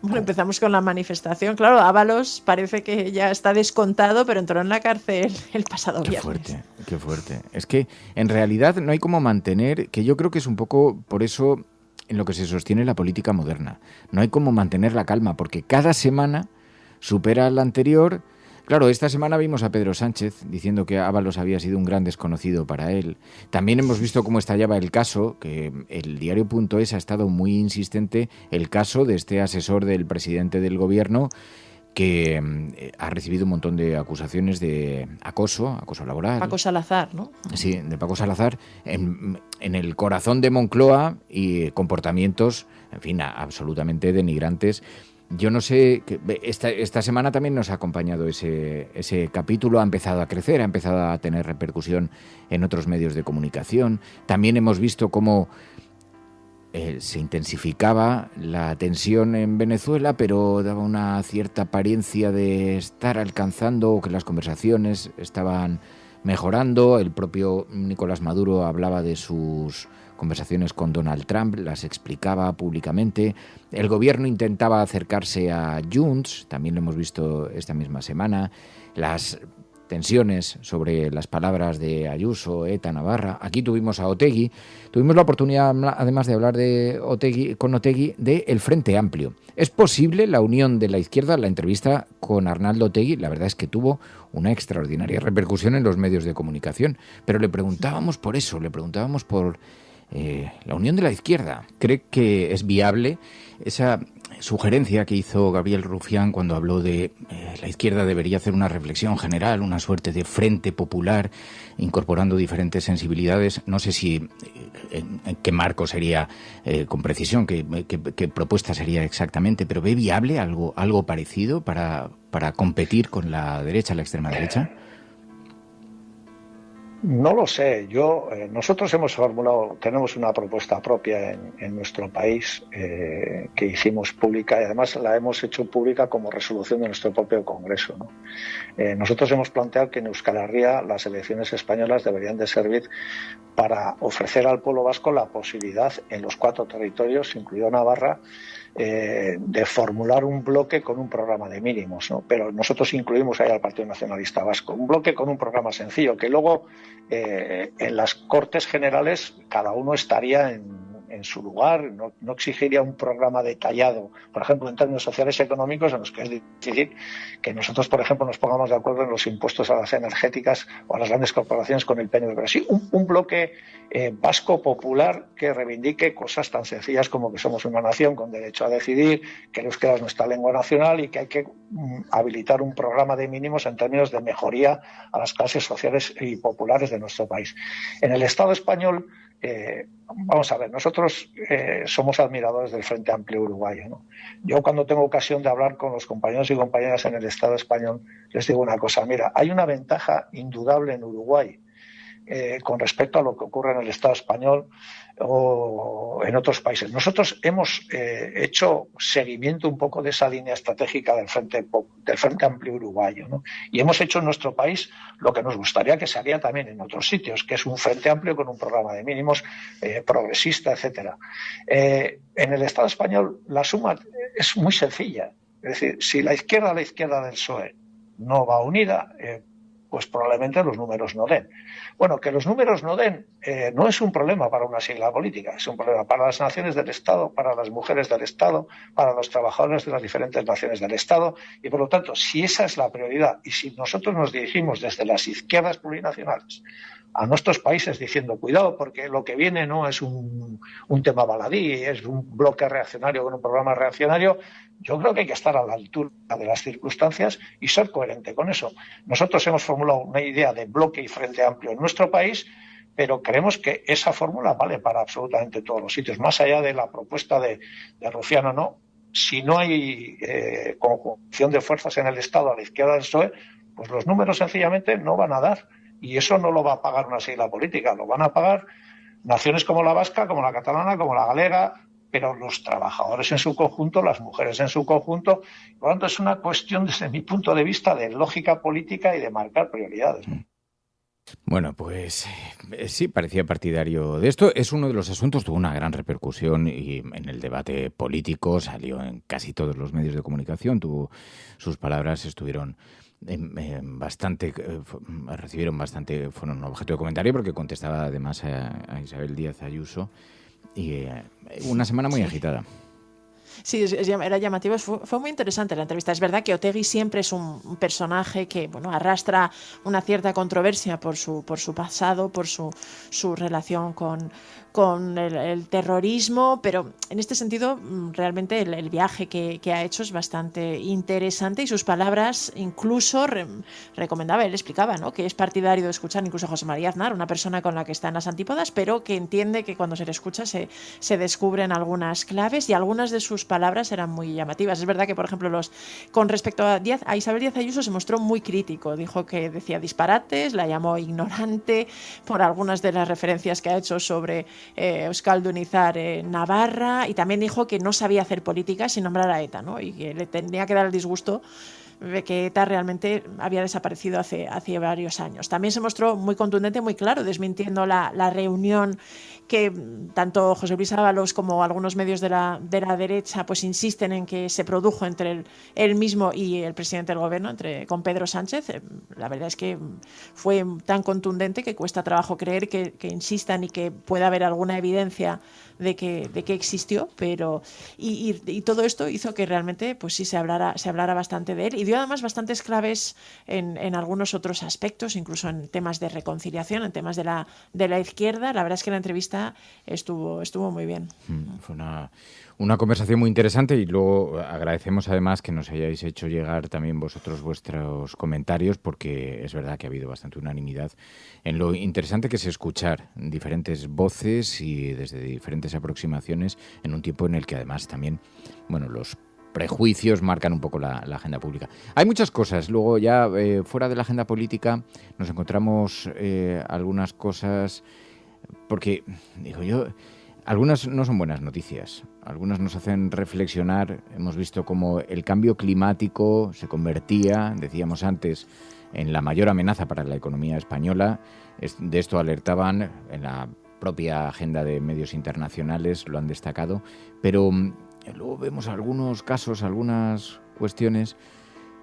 Bueno, empezamos con la manifestación. Claro, Ábalos parece que ya está descontado, pero entró en la cárcel el pasado viernes. Qué fuerte. Es que en realidad no hay como mantener, que yo creo que es un poco por eso en lo que se sostiene la política moderna. No hay como mantener la calma, porque cada semana supera a la anterior. Claro, esta semana vimos a Pedro Sánchez diciendo que Ábalos había sido un gran desconocido para él. También hemos visto cómo estallaba el caso, que el diario.es ha estado muy insistente, el caso de este asesor del presidente del gobierno que ha recibido un montón de acusaciones de acoso laboral. Paco Salazar, ¿no? Sí, de Paco Salazar, en el corazón de Moncloa, y comportamientos, en fin, absolutamente denigrantes. Yo no sé, esta semana también nos ha acompañado ese capítulo, ha empezado a crecer, ha empezado a tener repercusión en otros medios de comunicación. También hemos visto cómo se intensificaba la tensión en Venezuela, pero daba una cierta apariencia de estar alcanzando, o que las conversaciones estaban mejorando. El propio Nicolás Maduro hablaba de sus conversaciones con Donald Trump, las explicaba públicamente. El gobierno intentaba acercarse a Junts, también lo hemos visto esta misma semana. Las tensiones sobre las palabras de Ayuso, ETA, Navarra. Aquí tuvimos a Otegi. Tuvimos la oportunidad, además de hablar con Otegi, de el Frente Amplio. ¿Es posible la unión de la izquierda? La entrevista con Arnaldo Otegi, la verdad es que tuvo una extraordinaria repercusión en los medios de comunicación. Pero le preguntábamos por eso, le preguntábamos por la unión de la izquierda. ¿Cree que es viable esa sugerencia que hizo Gabriel Rufián cuando habló de la izquierda debería hacer una reflexión general, una suerte de frente popular, incorporando diferentes sensibilidades? No sé si en qué marco sería con precisión, qué propuesta sería exactamente, pero ¿ve viable algo parecido para competir con la derecha, la extrema derecha? No lo sé. Nosotros tenemos una propuesta propia en nuestro país que hicimos pública, y además la hemos hecho pública como resolución de nuestro propio Congreso, ¿no? Nosotros hemos planteado que en Euskal Herria las elecciones españolas deberían de servir para ofrecer al pueblo vasco la posibilidad en los 4 territorios, incluido Navarra, de formular un bloque con un programa de mínimos, ¿no? Pero nosotros incluimos ahí al Partido Nacionalista Vasco, un bloque con un programa sencillo, que luego en las Cortes Generales cada uno estaría en su lugar, no exigiría un programa detallado, por ejemplo, en términos sociales y económicos, en los que es difícil que nosotros, por ejemplo, nos pongamos de acuerdo en los impuestos a las energéticas o a las grandes corporaciones con el PNV, pero sí un bloque vasco popular que reivindique cosas tan sencillas como que somos una nación con derecho a decidir, que el euskera es nuestra lengua nacional y que hay que habilitar un programa de mínimos en términos de mejoría a las clases sociales y populares de nuestro país. En el Estado español, vamos a ver, nosotros somos admiradores del Frente Amplio uruguayo, ¿no? Yo, cuando tengo ocasión de hablar con los compañeros y compañeras en el Estado español, les digo una cosa: mira, hay una ventaja indudable en Uruguay con respecto a lo que ocurre en el Estado español o en otros países. Nosotros hemos hecho seguimiento un poco de esa línea estratégica del Frente Amplio uruguayo, ¿no? Y hemos hecho en nuestro país lo que nos gustaría que se haría también en otros sitios, que es un Frente Amplio con un programa de mínimos progresista, etcétera. En el Estado español la suma es muy sencilla. Es decir, si la izquierda del PSOE no va unida, pues probablemente los números no den. Bueno, que los números no den no es un problema para una sigla política, es un problema para las naciones del Estado, para las mujeres del Estado, para los trabajadores de las diferentes naciones del Estado, y por lo tanto, si esa es la prioridad y si nosotros nos dirigimos desde las izquierdas plurinacionales a nuestros países diciendo cuidado porque lo que viene no es un tema baladí, es un bloque reaccionario con un programa reaccionario. Yo creo que hay que estar a la altura de las circunstancias y ser coherente con eso. Nosotros hemos formulado una idea de bloque y frente amplio en nuestro país, pero creemos que esa fórmula vale para absolutamente todos los sitios, más allá de la propuesta de Rufiano, ¿no? Si no hay conjunción de fuerzas en el Estado a la izquierda del PSOE, pues los números sencillamente no van a dar. Y eso no lo va a pagar una sigla política, lo van a pagar naciones como la vasca, como la catalana, como la galega, pero los trabajadores en su conjunto, las mujeres en su conjunto. Por lo tanto, es una cuestión, desde mi punto de vista, de lógica política y de marcar prioridades. Bueno, pues sí, parecía partidario de esto. Es uno de los asuntos, tuvo una gran repercusión y en el debate político, salió en casi todos los medios de comunicación, sus palabras estuvieron recibieron bastante, fueron objeto de comentario porque contestaba además a Isabel Díaz Ayuso y una semana muy agitada. Sí, era llamativo, fue muy interesante la entrevista. Es verdad que Otegi siempre es un personaje que, bueno, arrastra una cierta controversia por su pasado, por su relación con el terrorismo, pero en este sentido realmente el viaje que ha hecho es bastante interesante y sus palabras incluso recomendaba, él explicaba, ¿no?, que es partidario de escuchar incluso a José María Aznar, una persona con la que está en las antípodas, pero que entiende que cuando se le escucha se descubren algunas claves y algunas de sus palabras eran muy llamativas. Es verdad que, por ejemplo, con respecto a Isabel Díaz Ayuso se mostró muy crítico, dijo que decía disparates, la llamó ignorante por algunas de las referencias que ha hecho sobre euskaldunizar Navarra, y también dijo que no sabía hacer política sin nombrar a ETA, ¿no?, y que le tenía que dar el disgusto de que ETA realmente había desaparecido hace varios años. También se mostró muy contundente, muy claro, desmintiendo la reunión que tanto José Luis Ábalos como algunos medios de la derecha pues insisten en que se produjo entre él mismo y el presidente del gobierno, con Pedro Sánchez. La verdad es que fue tan contundente que cuesta trabajo creer que insistan y que pueda haber alguna evidencia de que existió, pero y todo esto hizo que realmente pues sí se hablara bastante de él y dio además bastantes claves en algunos otros aspectos, incluso en temas de reconciliación, en temas de la izquierda. La verdad es que la entrevista estuvo muy bien. Fue una conversación muy interesante y luego agradecemos además que nos hayáis hecho llegar también vosotros vuestros comentarios, porque es verdad que ha habido bastante unanimidad en lo interesante que es escuchar diferentes voces y desde diferentes aproximaciones en un tiempo en el que además también, bueno, los prejuicios marcan un poco la agenda pública. Hay muchas cosas. Luego ya fuera de la agenda política nos encontramos algunas cosas, porque digo yo, algunas no son buenas noticias, algunas nos hacen reflexionar. Hemos visto cómo el cambio climático se convertía, decíamos antes, en la mayor amenaza para la economía española. De esto alertaban en la propia agenda de medios internacionales, lo han destacado, pero luego vemos algunos casos, algunas cuestiones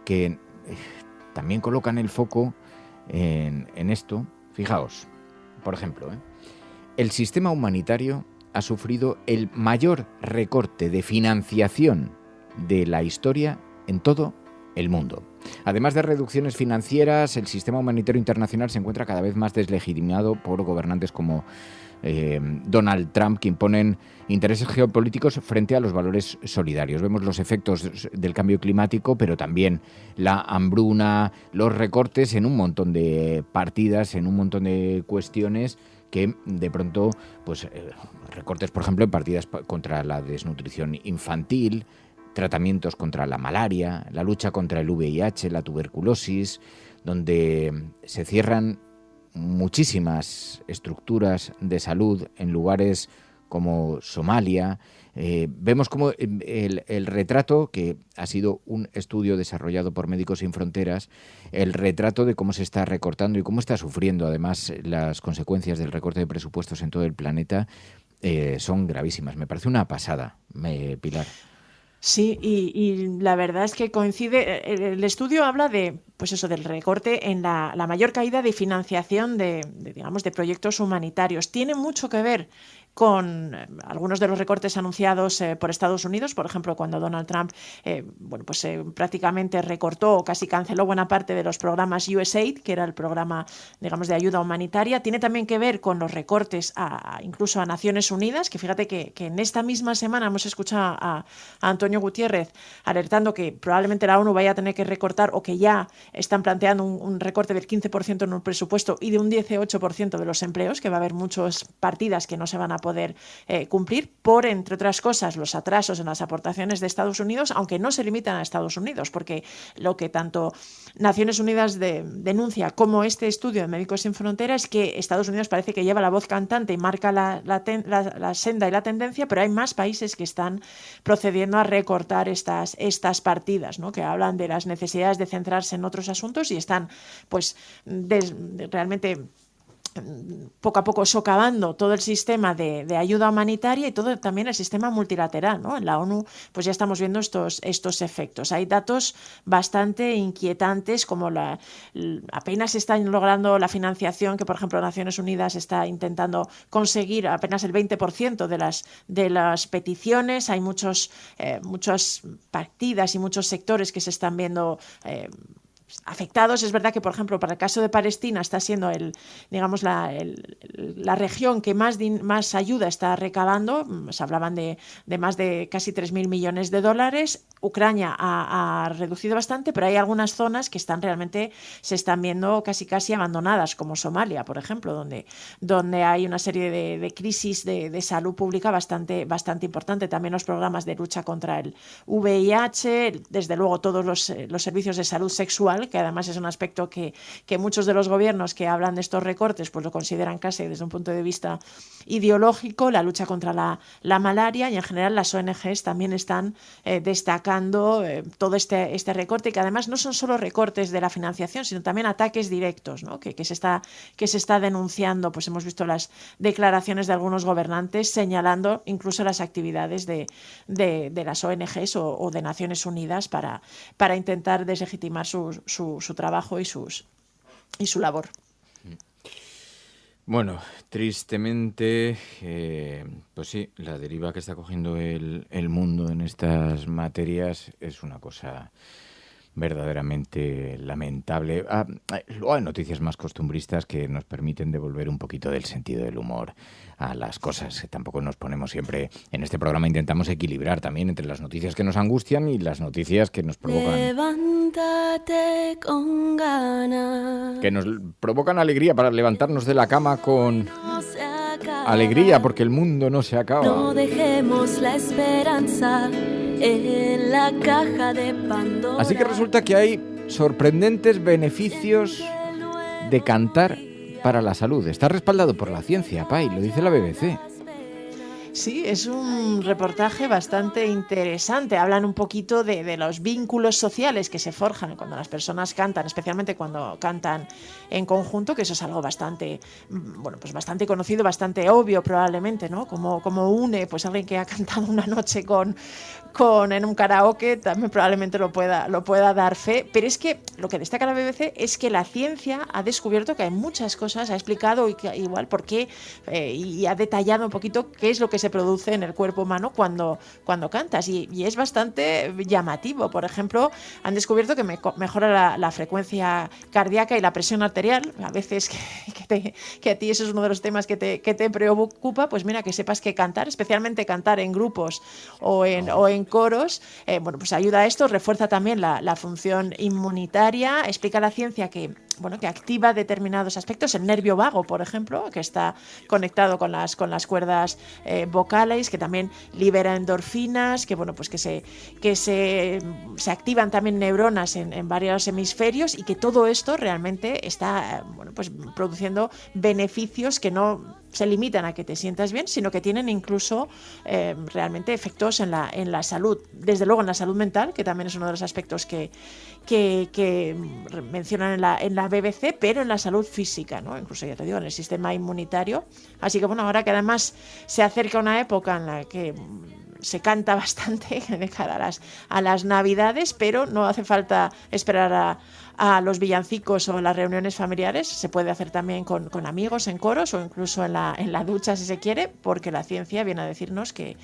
que también colocan el foco en esto. Fijaos, por ejemplo, el sistema humanitario ha sufrido el mayor recorte de financiación de la historia en todo el mundo. Además de reducciones financieras, el sistema humanitario internacional se encuentra cada vez más deslegitimado por gobernantes como Donald Trump, que imponen intereses geopolíticos frente a los valores solidarios. Vemos los efectos del cambio climático, pero también la hambruna, los recortes en un montón de partidas, en un montón de cuestiones que de pronto, pues recortes, por ejemplo, en partidas contra la desnutrición infantil, tratamientos contra la malaria, la lucha contra el VIH, la tuberculosis, donde se cierran muchísimas estructuras de salud en lugares como Somalia. Vemos como el retrato, que ha sido un estudio desarrollado por Médicos Sin Fronteras, el retrato de cómo se está recortando y cómo está sufriendo además las consecuencias del recorte de presupuestos en todo el planeta, son gravísimas. Me parece una pasada, Pilar. Sí, y la verdad es que coincide. El estudio habla de, pues eso, del recorte en la mayor caída de financiación de proyectos humanitarios. Tiene mucho que ver con algunos de los recortes anunciados por Estados Unidos. Por ejemplo, cuando Donald Trump prácticamente recortó o casi canceló buena parte de los programas USAID, que era el programa, digamos, de ayuda humanitaria. Tiene también que ver con los recortes incluso a Naciones Unidas, que fíjate que en esta misma semana hemos escuchado a Antonio Gutiérrez alertando que probablemente la ONU vaya a tener que recortar, o que ya están planteando un recorte del 15% en el presupuesto y de un 18% de los empleos, que va a haber muchas partidas que no se van a poder cumplir por, entre otras cosas, los atrasos en las aportaciones de Estados Unidos, aunque no se limitan a Estados Unidos, porque lo que tanto Naciones Unidas denuncia como este estudio de Médicos Sin Fronteras es que Estados Unidos parece que lleva la voz cantante y marca la senda y la tendencia, pero hay más países que están procediendo a recortar estas partidas, ¿no? Que hablan de las necesidades de centrarse en otros asuntos y están realmente poco a poco socavando todo el sistema de ayuda humanitaria y todo también el sistema multilateral, ¿no? En la ONU pues ya estamos viendo estos efectos. Hay datos bastante inquietantes, como apenas están logrando la financiación que, por ejemplo, Naciones Unidas está intentando conseguir apenas el 20% de las peticiones. Hay muchas partidas y muchos sectores que se están viendo afectados. Es verdad que, por ejemplo, para el caso de Palestina está siendo la región que más ayuda está recabando. Se hablaban de más de casi 3.000 millones de dólares. Ucrania ha reducido bastante, pero hay algunas zonas que se están viendo casi abandonadas, como Somalia, por ejemplo, donde hay una serie de crisis de salud pública bastante importante. También los programas de lucha contra el VIH, desde luego todos los servicios de salud sexual, que además es un aspecto que muchos de los gobiernos que hablan de estos recortes pues lo consideran casi desde un punto de vista ideológico. La lucha contra la malaria, y en general las ONGs también están destacando todo este recorte, que además no son solo recortes de la financiación, sino también ataques directos, ¿no? que se está denunciando. Pues hemos visto las declaraciones de algunos gobernantes señalando incluso las actividades de las ONGs o de Naciones Unidas para intentar deslegitimar su trabajo y su labor. Bueno, tristemente, pues sí, la deriva que está cogiendo el mundo en estas materias es una cosa verdaderamente lamentable. Luego hay noticias más costumbristas que nos permiten devolver un poquito del sentido del humor a las cosas, que tampoco nos ponemos siempre. En este programa intentamos equilibrar también entre las noticias que nos angustian y las noticias que nos provocan. Levántate con ganas. Que nos provocan alegría, para levantarnos de la cama con alegría, porque el mundo no se acaba. No dejemos la esperanza en la caja de Pandora. Así que resulta que hay sorprendentes beneficios de cantar para la salud. Está respaldado por la ciencia, Pai, lo dice la BBC. Sí, es un reportaje bastante interesante. Hablan un poquito de los vínculos sociales que se forjan cuando las personas cantan, especialmente cuando cantan en conjunto, que eso es algo bastante conocido, bastante obvio probablemente, ¿no? Como une pues alguien que ha cantado una noche en un karaoke, también probablemente lo pueda dar fe. Pero es que lo que destaca la BBC es que la ciencia ha descubierto que hay muchas cosas, ha explicado igual por qué y ha detallado un poquito qué es lo que se produce en el cuerpo humano cuando cantas, y es bastante llamativo. Por ejemplo, han descubierto que mejora la frecuencia cardíaca y la presión arterial. A veces que a ti eso es uno de los temas que te preocupa, pues mira, que sepas que cantar, especialmente cantar en grupos o en coros, pues ayuda a esto. Refuerza también la función inmunitaria. Explica la ciencia que activa determinados aspectos. El nervio vago, por ejemplo, que está conectado con las cuerdas vocales, que también libera endorfinas, que se activan también neuronas en varios hemisferios, y que todo esto realmente está produciendo beneficios que no se limitan a que te sientas bien, sino que tienen incluso realmente efectos en la salud. Desde luego en la salud mental, que también es uno de los aspectos que mencionan en la BBC, pero en la salud física, ¿no? Incluso, ya te digo, en el sistema inmunitario. Así que ahora que además se acerca una época en la que se canta bastante de cara a las Navidades, pero no hace falta esperar a los villancicos o las reuniones familiares. Se puede hacer también con amigos en coros o incluso en la ducha si se quiere, porque la ciencia viene a decirnos que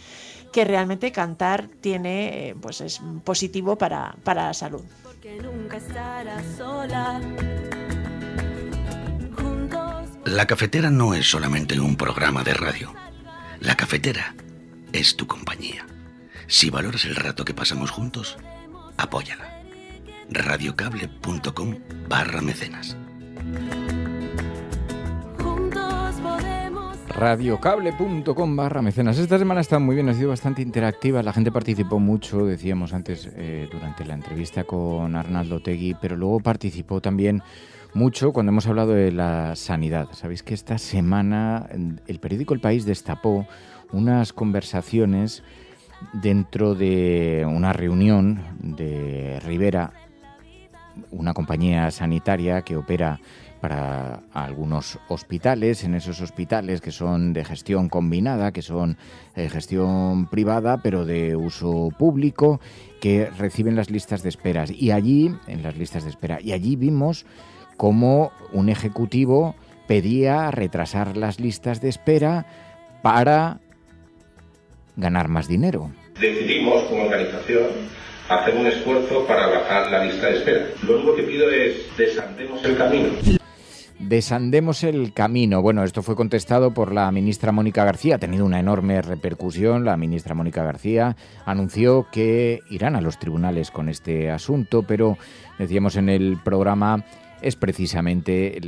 realmente cantar tiene, pues es positivo para la salud. Porque nunca estarás sola. La cafetera no es solamente un programa de radio. La cafetera es tu compañía. Si valoras el rato que pasamos juntos, apóyala. radiocable.com/mecenas. radiocable.com/mecenas. Esta semana está muy bien, ha sido bastante interactiva, la gente participó mucho, decíamos antes durante la entrevista con Arnaldo Otegui, pero luego participó también mucho cuando hemos hablado de la sanidad. Sabéis que esta semana el periódico El País destapó unas conversaciones dentro de una reunión de Rivera, una compañía sanitaria que opera para algunos hospitales, en esos hospitales que son de gestión combinada, que son gestión privada, pero de uso público, que reciben las listas de espera. Y allí, en las listas de espera, y allí vimos cómo un ejecutivo pedía retrasar las listas de espera para ganar más dinero. Decidimos como organización hacer un esfuerzo para bajar la lista de espera. Lo único que pido es desandemos el camino. Desandemos el camino. Bueno, esto fue contestado por la ministra Mónica García. Ha tenido una enorme repercusión. La ministra Mónica García anunció que irán a los tribunales con este asunto, pero decíamos en el programa, es precisamente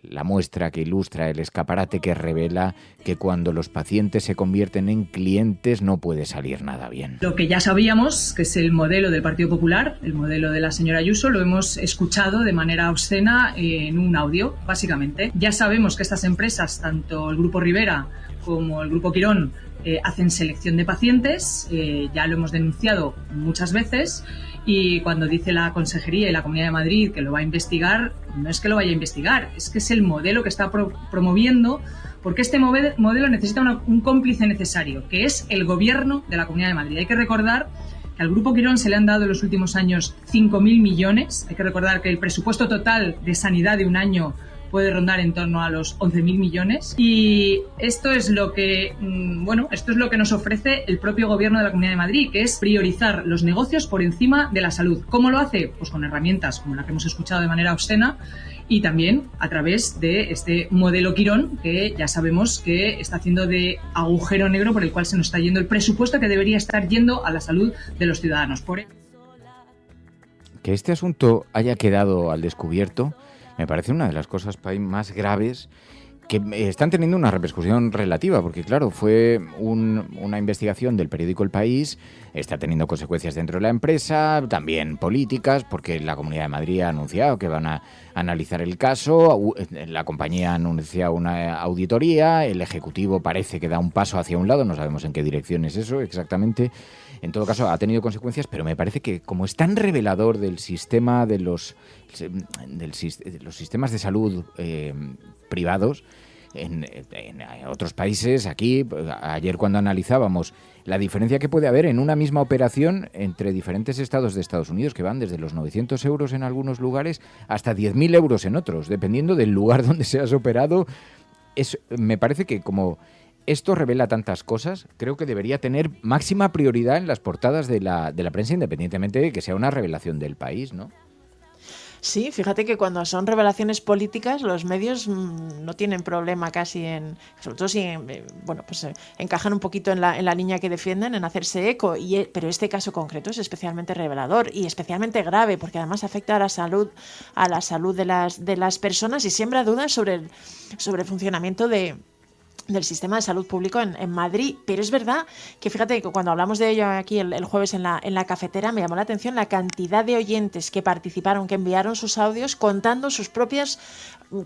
la muestra que ilustra el escaparate que revela que cuando los pacientes se convierten en clientes no puede salir nada bien. Lo que ya sabíamos, que es el modelo del Partido Popular, el modelo de la señora Ayuso, lo hemos escuchado de manera obscena en un audio, básicamente. Ya sabemos que estas empresas, tanto el Grupo Rivera como el Grupo Quirón, hacen selección de pacientes, ya lo hemos denunciado muchas veces. Y cuando dice la Consejería y la Comunidad de Madrid que lo va a investigar, no es que lo vaya a investigar, es que es el modelo que está promoviendo, porque este modelo necesita un cómplice necesario, que es el Gobierno de la Comunidad de Madrid. Hay que recordar que al Grupo Quirón se le han dado en los últimos años 5.000 millones. Hay que recordar que el presupuesto total de sanidad de un año puede rondar en torno a los 11.000 millones. Y esto es lo que, esto es lo que nos ofrece el propio Gobierno de la Comunidad de Madrid, que es priorizar los negocios por encima de la salud. ¿Cómo lo hace? Pues con herramientas como la que hemos escuchado de manera obscena y también a través de este modelo Quirón, que ya sabemos que está haciendo de agujero negro por el cual se nos está yendo el presupuesto que debería estar yendo a la salud de los ciudadanos. Que este asunto haya quedado al descubierto me parece una de las cosas más graves que están teniendo una repercusión relativa, porque claro, fue una investigación del periódico El País, está teniendo consecuencias dentro de la empresa, también políticas, porque la Comunidad de Madrid ha anunciado que van a analizar el caso, la compañía ha anunciado una auditoría, el Ejecutivo parece que da un paso hacia un lado, no sabemos en qué dirección es eso exactamente. En todo caso, ha tenido consecuencias, pero me parece que como es tan revelador del sistema de los sistemas de salud privados en otros países, aquí, ayer cuando analizábamos la diferencia que puede haber en una misma operación entre diferentes estados de Estados Unidos, que van desde los 900 euros en algunos lugares hasta 10.000 euros en otros, dependiendo del lugar donde seas operado. Me parece que como esto revela tantas cosas, creo que debería tener máxima prioridad en las portadas de la prensa, independientemente de que sea una revelación del país, ¿no? Sí, fíjate que cuando son revelaciones políticas los medios no tienen problema casi sobre todo si encajan un poquito en la línea que defienden, en hacerse eco, pero este caso concreto es especialmente revelador y especialmente grave porque además afecta a la salud de las personas y siembra dudas sobre el funcionamiento del sistema de salud público en Madrid. Pero es verdad que fíjate que cuando hablamos de ello aquí el jueves en la cafetera me llamó la atención la cantidad de oyentes que participaron, que enviaron sus audios contando sus propios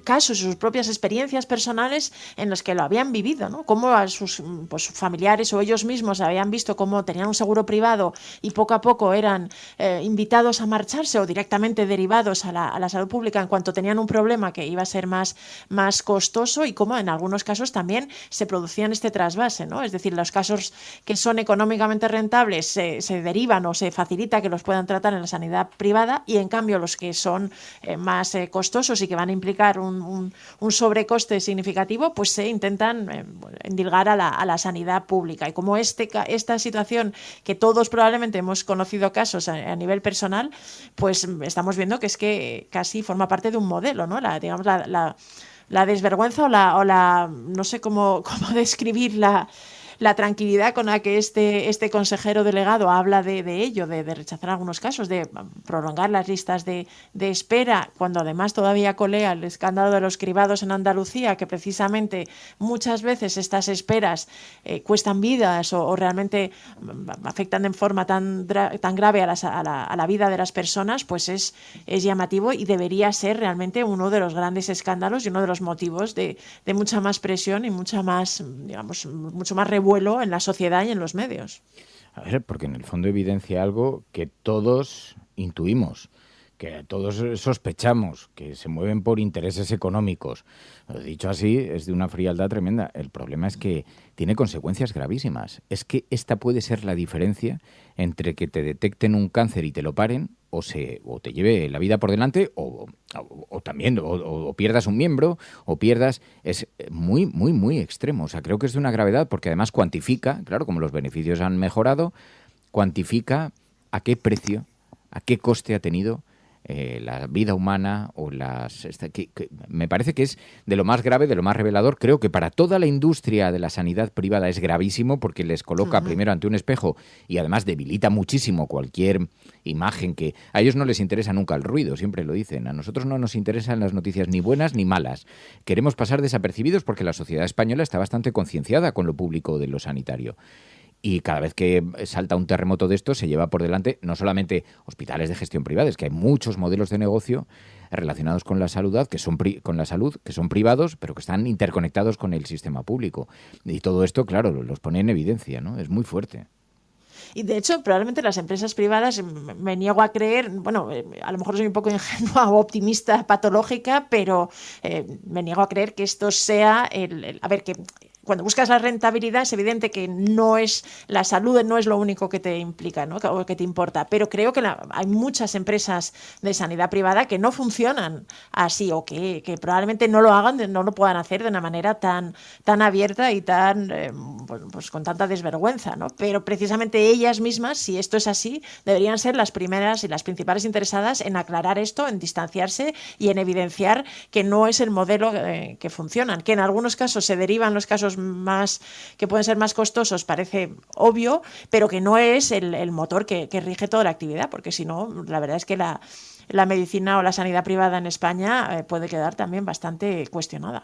casos, sus propias experiencias personales en los que lo habían vivido, ¿no? Cómo a sus familiares o ellos mismos habían visto cómo tenían un seguro privado y poco a poco eran invitados a marcharse o directamente derivados a la salud pública en cuanto tenían un problema que iba a ser más costoso y cómo en algunos casos también se producían este trasvase, ¿no? Es decir, los casos que son económicamente rentables se derivan o se facilita que los puedan tratar en la sanidad privada, y en cambio los que son más costosos y que van a implicar un sobrecoste significativo, pues se intentan endilgar a la sanidad pública. Y como esta situación que todos probablemente hemos conocido casos a nivel personal, pues estamos viendo que es que casi forma parte de un modelo, ¿no? La desvergüenza o la no sé cómo describir la tranquilidad con la que este consejero delegado habla de ello, de rechazar algunos casos, de prolongar las listas de espera, cuando además todavía colea el escándalo de los cribados en Andalucía, que precisamente muchas veces estas esperas cuestan vidas o realmente afectan de forma tan grave a la vida de las personas, pues es llamativo y debería ser realmente uno de los grandes escándalos y uno de los motivos de mucha más presión y mucho más revuelo en la sociedad y en los medios. A ver, porque en el fondo evidencia algo que todos intuimos, que todos sospechamos, que se mueven por intereses económicos. Dicho así, es de una frialdad tremenda. El problema es que tiene consecuencias gravísimas. Es que esta puede ser la diferencia entre que te detecten un cáncer y te lo paren, o te lleve la vida por delante, o también o pierdas un miembro, o pierdas... Es muy, muy, muy extremo. O sea, creo que es de una gravedad, porque además cuantifica, claro, como los beneficios han mejorado, cuantifica a qué precio, a qué coste ha tenido la vida humana, o me parece que es de lo más grave, de lo más revelador. Creo que para toda la industria de la sanidad privada es gravísimo, porque les coloca primero ante un espejo y además debilita muchísimo cualquier imagen. Que a ellos no les interesa nunca el ruido, siempre lo dicen. A nosotros no nos interesan las noticias ni buenas ni malas. Queremos pasar desapercibidos porque la sociedad española está bastante concienciada con lo público de lo sanitario. Y cada vez que salta un terremoto de estos se lleva por delante no solamente hospitales de gestión privada, es que hay muchos modelos de negocio relacionados con la salud que son privados, pero que están interconectados con el sistema público. Y todo esto, claro, los pone en evidencia, ¿no? Es muy fuerte. Y de hecho, probablemente las empresas privadas, me niego a creer, bueno, a lo mejor soy un poco ingenua o optimista patológica, pero me niego a creer que esto sea a ver, que cuando buscas la rentabilidad es evidente que no es la salud, no es lo único que te implica, ¿no? O que te importa, pero creo que hay muchas empresas de sanidad privada que no funcionan así, o que probablemente no lo hagan, no lo puedan hacer de una manera tan abierta y tan pues con tanta desvergüenza, ¿no? Pero precisamente ellas mismas, si esto es así, deberían ser las primeras y las principales interesadas en aclarar esto, en distanciarse y en evidenciar que no es el modelo que funcionan, que en algunos casos se derivan los casos que pueden ser más costosos, parece obvio, pero que no es el motor que rige toda la actividad, porque si no, la verdad es que la medicina o la sanidad privada en España puede quedar también bastante cuestionada.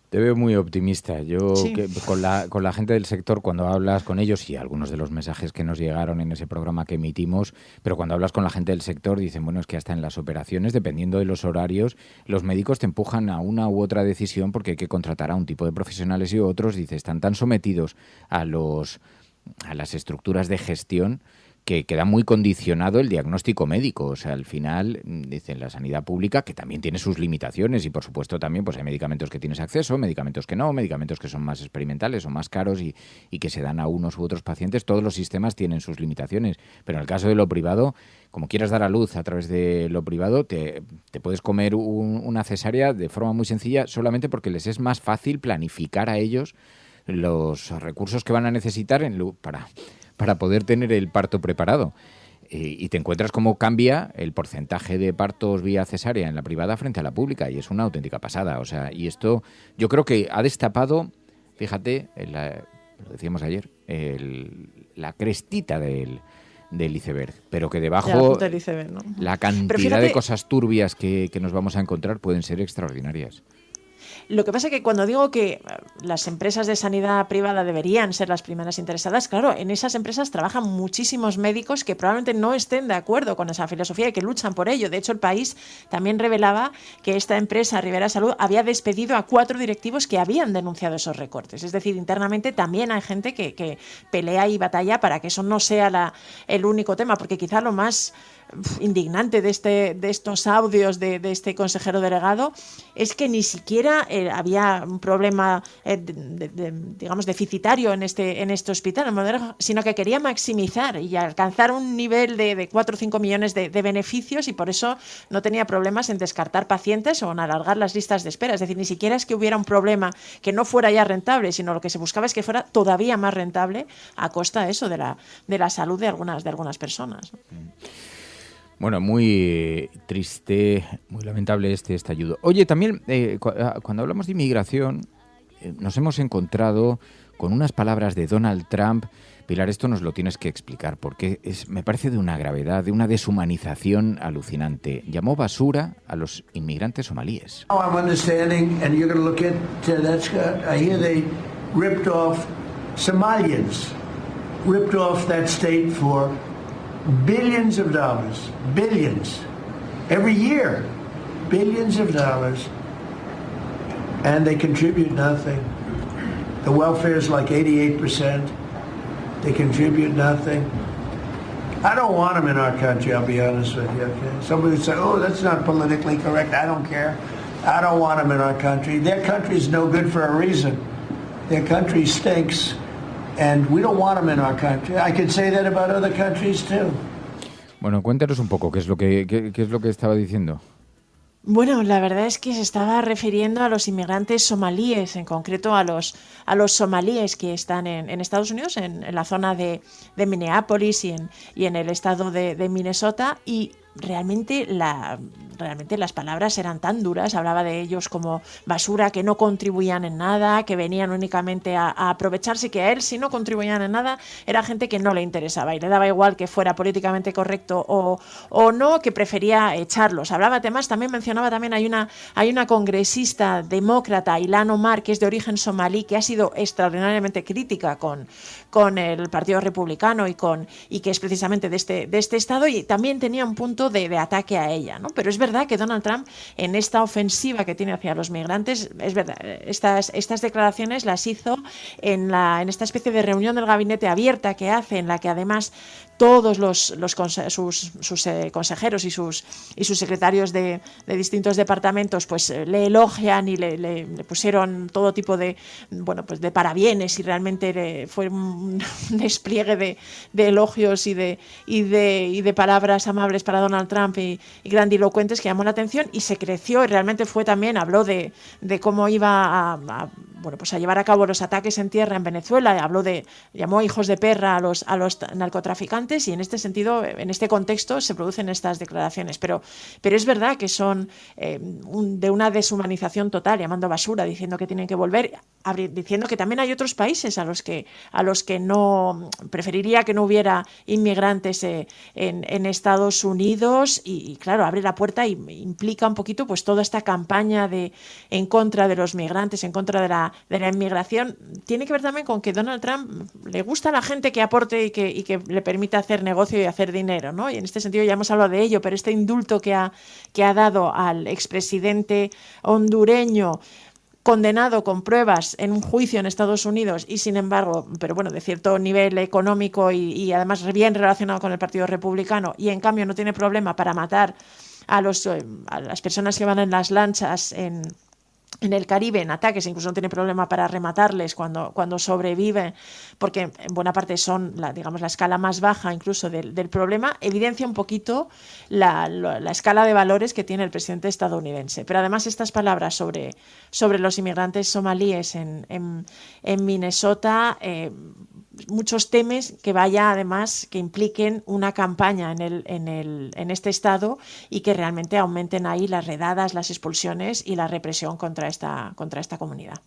Te veo muy optimista. Yo, sí. con la gente del sector, cuando hablas con ellos, y algunos de los mensajes que nos llegaron en ese programa que emitimos, pero cuando hablas con la gente del sector dicen, bueno, es que hasta en las operaciones, dependiendo de los horarios, los médicos te empujan a una u otra decisión porque hay que contratar a un tipo de profesionales y otros. Dice, están tan sometidos a las estructuras de gestión que queda muy condicionado el diagnóstico médico. O sea, al final, dicen, la sanidad pública, que también tiene sus limitaciones, y por supuesto también pues hay medicamentos que tienes acceso, medicamentos que no, medicamentos que son más experimentales o más caros y que se dan a unos u otros pacientes. Todos los sistemas tienen sus limitaciones, pero en el caso de lo privado, como quieras dar a luz a través de lo privado, te puedes comer una cesárea de forma muy sencilla, solamente porque les es más fácil planificar a ellos los recursos que van a necesitar para poder tener el parto preparado. Y te encuentras cómo cambia el porcentaje de partos vía cesárea en la privada frente a la pública, y es una auténtica pasada. O sea, y esto yo creo que ha destapado, fíjate, lo decíamos ayer, la crestita del iceberg, pero que debajo del iceberg, ¿no? La cantidad de cosas turbias que nos vamos a encontrar pueden ser extraordinarias. Lo que pasa es que cuando digo que las empresas de sanidad privada deberían ser las primeras interesadas, claro, en esas empresas trabajan muchísimos médicos que probablemente no estén de acuerdo con esa filosofía y que luchan por ello. De hecho, El País también revelaba que esta empresa, Rivera Salud, había despedido a 4 directivos que habían denunciado esos recortes. Es decir, internamente también hay gente que pelea y batalla para que eso no sea el único tema, porque quizá lo más indignante de estos audios de este consejero delegado es que ni siquiera había un problema digamos deficitario en este hospital, sino que quería maximizar y alcanzar un nivel de 4 o 5 millones de beneficios, y por eso no tenía problemas en descartar pacientes o en alargar las listas de espera. Es decir, ni siquiera es que hubiera un problema que no fuera ya rentable, sino lo que se buscaba es que fuera todavía más rentable a costa eso de la salud de algunas personas. Bueno, muy triste, muy lamentable este estallido. Oye, también cuando hablamos de inmigración nos hemos encontrado con unas palabras de Donald Trump. Pilar, esto nos lo tienes que explicar, porque me parece de una gravedad, de una deshumanización alucinante. Llamó basura a los inmigrantes somalíes. I'm understanding, and you're going to look at that, Scott. I hear they ripped off Somalians, ripped off that state for billions of dollars, billions, every year, billions of dollars, and they contribute nothing. The welfare is like 88%. They contribute nothing. I don't want them in our country, I'll be honest with you, okay? Somebody would say, oh, that's not politically correct. I don't care. I don't want them in our country. Their country's no good for a reason. Their country stinks, and we don't want them in our country. I can say that about other countries, too. Bueno, cuéntanos un poco qué es lo que estaba diciendo. Bueno, la verdad es que se estaba refiriendo a los inmigrantes somalíes, en concreto a los somalíes que están en Estados Unidos, en la zona de Minneapolis y en el estado de Minnesota, y realmente las palabras eran tan duras. Hablaba de ellos como basura, que no contribuían en nada, que venían únicamente a aprovecharse, que a él, si no contribuían en nada, era gente que no le interesaba y le daba igual que fuera políticamente correcto o no, que prefería echarlos. Hablaba además, mencionaba hay una congresista demócrata, Ilhan Omar, que es de origen somalí, que ha sido extraordinariamente crítica con el Partido Republicano y que es precisamente de este estado, y también tenía un punto de ataque a ella, ¿no? Pero es verdad que Donald Trump, en esta ofensiva que tiene hacia los migrantes, es verdad, estas declaraciones las hizo en esta especie de reunión del gabinete abierta que hace, en la que además todos sus consejeros y sus secretarios de distintos departamentos pues le elogian y le pusieron todo tipo de parabienes, y realmente fue un despliegue de elogios y de palabras amables para Donald Trump y grandilocuentes, que llamó la atención, y se creció, y realmente habló de cómo iba a llevar a cabo los ataques en tierra en Venezuela, llamó hijos de perra a los narcotraficantes, y en este sentido, en este contexto, se producen estas declaraciones. Pero es verdad que son de una deshumanización total, llamando basura, diciendo que tienen que volver, diciendo que también hay otros países a los que no preferiría que no hubiera inmigrantes en Estados Unidos, y claro, abre la puerta y implica un poquito pues toda esta campaña en contra de los migrantes, en contra de la inmigración. Tiene que ver también con que Donald Trump le gusta a la gente que aporte y que le permita hacer negocio y hacer dinero, ¿no? Y en este sentido ya hemos hablado de ello, pero este indulto que ha dado al expresidente hondureño, condenado con pruebas en un juicio en Estados Unidos, y sin embargo, pero bueno, de cierto nivel económico y además bien relacionado con el Partido Republicano, y en cambio no tiene problema para matar a las personas que van en las lanchas en el Caribe, en ataques, incluso no tiene problema para rematarles cuando sobreviven, porque en buena parte son la escala más baja incluso del problema, evidencia un poquito la escala de valores que tiene el presidente estadounidense. Pero además estas palabras sobre los inmigrantes somalíes en Minnesota, muchos temes que que impliquen una campaña en este estado, y que realmente aumenten ahí las redadas, las expulsiones y la represión contra esta comunidad.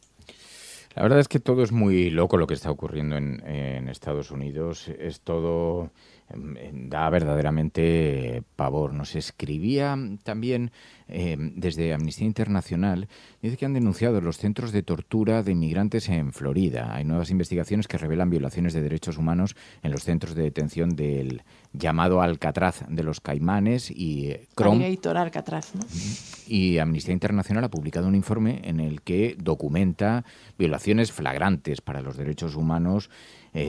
La verdad es que todo es muy loco lo que está ocurriendo en Estados Unidos. Es todo, da verdaderamente pavor. Nos escribía también desde Amnistía Internacional, dice que han denunciado los centros de tortura de inmigrantes en Florida. Hay nuevas investigaciones que revelan violaciones de derechos humanos en los centros de detención del llamado Alcatraz de los Caimanes y Crom. Alligator Alcatraz, ¿no? Y Amnistía Internacional ha publicado un informe en el que documenta violaciones flagrantes para los derechos humanos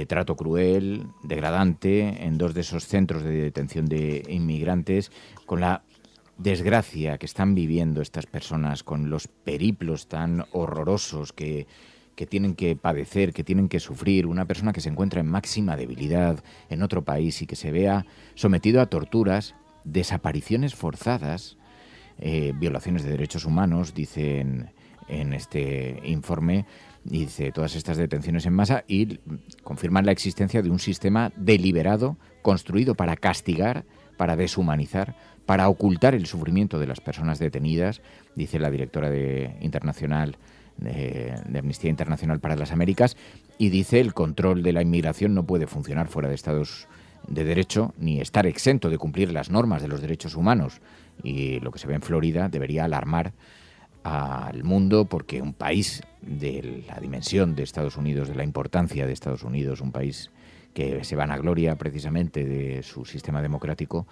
trato cruel, degradante, en 2 de esos centros de detención de inmigrantes, con la desgracia que están viviendo estas personas, con los periplos tan horrorosos que tienen que padecer, que tienen que sufrir, una persona que se encuentra en máxima debilidad en otro país y que se vea sometido a torturas, desapariciones forzadas, violaciones de derechos humanos, dicen en este informe, dice todas estas detenciones en masa, y confirman la existencia de un sistema deliberado, construido para castigar, para deshumanizar, para ocultar el sufrimiento de las personas detenidas, dice la directora de Amnistía Internacional para las Américas, y dice el control de la inmigración no puede funcionar fuera de Estados de Derecho ni estar exento de cumplir las normas de los derechos humanos. Y lo que se ve en Florida debería alarmar al mundo, porque un país de la dimensión de Estados Unidos, de la importancia de Estados Unidos, un país que se vanagloria precisamente de su sistema democrático,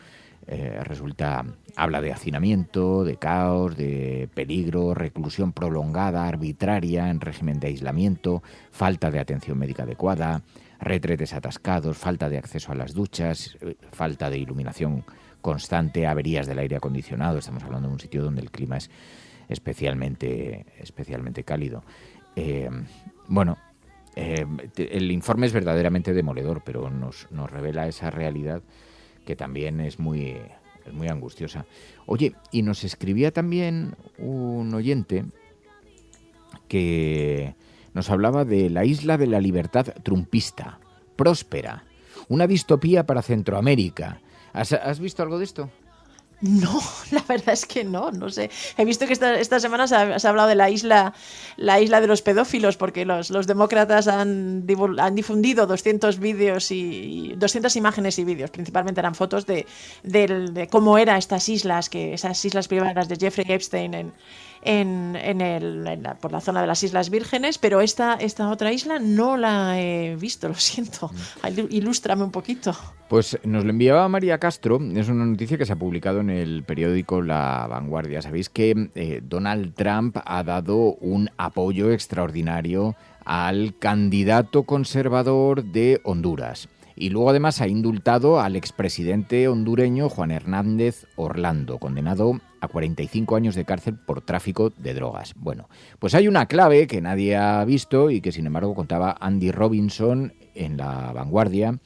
habla de hacinamiento, de caos, de peligro, reclusión prolongada, arbitraria, en régimen de aislamiento, falta de atención médica adecuada, retretes atascados, falta de acceso a las duchas, falta de iluminación constante, averías del aire acondicionado. Estamos hablando de un sitio donde el clima es especialmente cálido. El informe es verdaderamente demoledor, pero nos revela esa realidad que también es muy angustiosa. Oye, y nos escribía también un oyente que nos hablaba de la isla de la libertad trumpista, Próspera, una distopía para Centroamérica. ¿Has visto algo de esto? No, la verdad es que no sé. He visto que esta semana se ha hablado de la isla de los pedófilos, porque los demócratas han difundido 200 vídeos y 200 imágenes y vídeos, principalmente eran fotos de cómo eran esas islas privadas de Jeffrey Epstein por la zona de las Islas Vírgenes, pero esta otra isla no la he visto, lo siento. Ilústrame un poquito. Pues nos lo enviaba María Castro, es una noticia que se ha publicado en el periódico La Vanguardia. Sabéis que Donald Trump ha dado un apoyo extraordinario al candidato conservador de Honduras. Y luego además ha indultado al expresidente hondureño Juan Hernández Orlando, condenado a 45 años de cárcel por tráfico de drogas. Bueno, pues hay una clave que nadie ha visto y que sin embargo contaba Andy Robinson en La Vanguardia.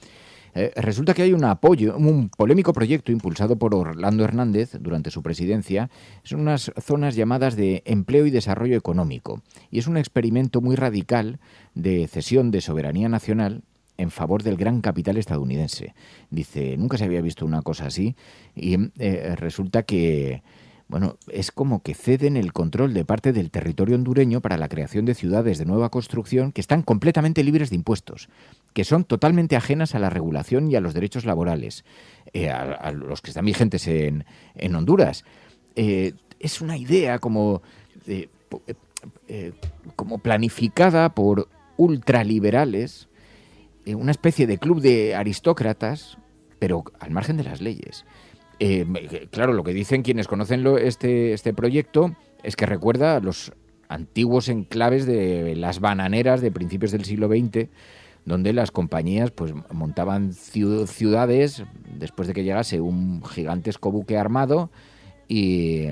Resulta que hay un polémico proyecto impulsado por Orlando Hernández durante su presidencia. Son unas zonas llamadas de empleo y desarrollo económico. Y es un experimento muy radical de cesión de soberanía nacional en favor del gran capital estadounidense. Dice, nunca se había visto una cosa así, y resulta que, es como que ceden el control de parte del territorio hondureño para la creación de ciudades de nueva construcción que están completamente libres de impuestos, que son totalmente ajenas a la regulación y a los derechos laborales, a los que están vigentes en Honduras. Es una idea como planificada por ultraliberales, una especie de club de aristócratas, pero al margen de las leyes. Claro, lo que dicen quienes conocen este proyecto es que recuerda a los antiguos enclaves de las bananeras de principios del siglo XX, donde las compañías pues montaban ciudades después de que llegase un gigantesco buque armado y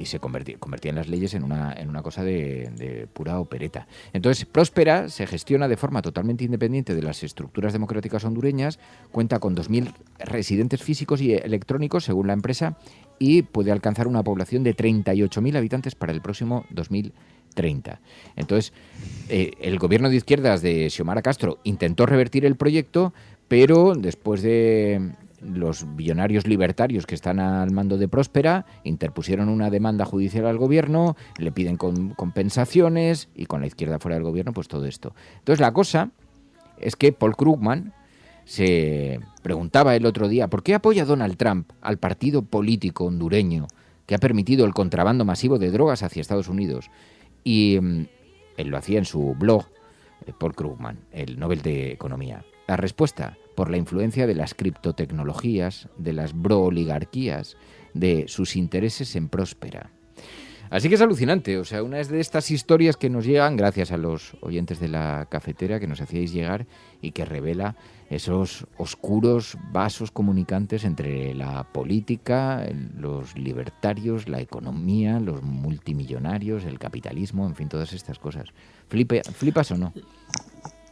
se convertían las leyes en una cosa de pura opereta. Entonces, Próspera se gestiona de forma totalmente independiente de las estructuras democráticas hondureñas, cuenta con 2.000 residentes físicos y electrónicos, según la empresa, y puede alcanzar una población de 38.000 habitantes para el próximo 2030. Entonces, el gobierno de izquierdas de Xiomara Castro intentó revertir el proyecto, pero después de los billonarios libertarios que están al mando de Próspera interpusieron una demanda judicial al gobierno, le piden compensaciones, y con la izquierda fuera del gobierno, pues todo esto. Entonces la cosa es que Paul Krugman se preguntaba el otro día ¿por qué apoya Donald Trump al partido político hondureño que ha permitido el contrabando masivo de drogas hacia Estados Unidos? Y él lo hacía en su blog, Paul Krugman, el Nobel de Economía. La respuesta: por la influencia de las criptotecnologías, de las brooligarquías, de sus intereses en Próspera. Así que es alucinante, o sea, una de estas historias que nos llegan gracias a los oyentes de la cafetera que nos hacíais llegar y que revela esos oscuros vasos comunicantes entre la política, los libertarios, la economía, los multimillonarios, el capitalismo, en fin, todas estas cosas. ¿Flipas o no?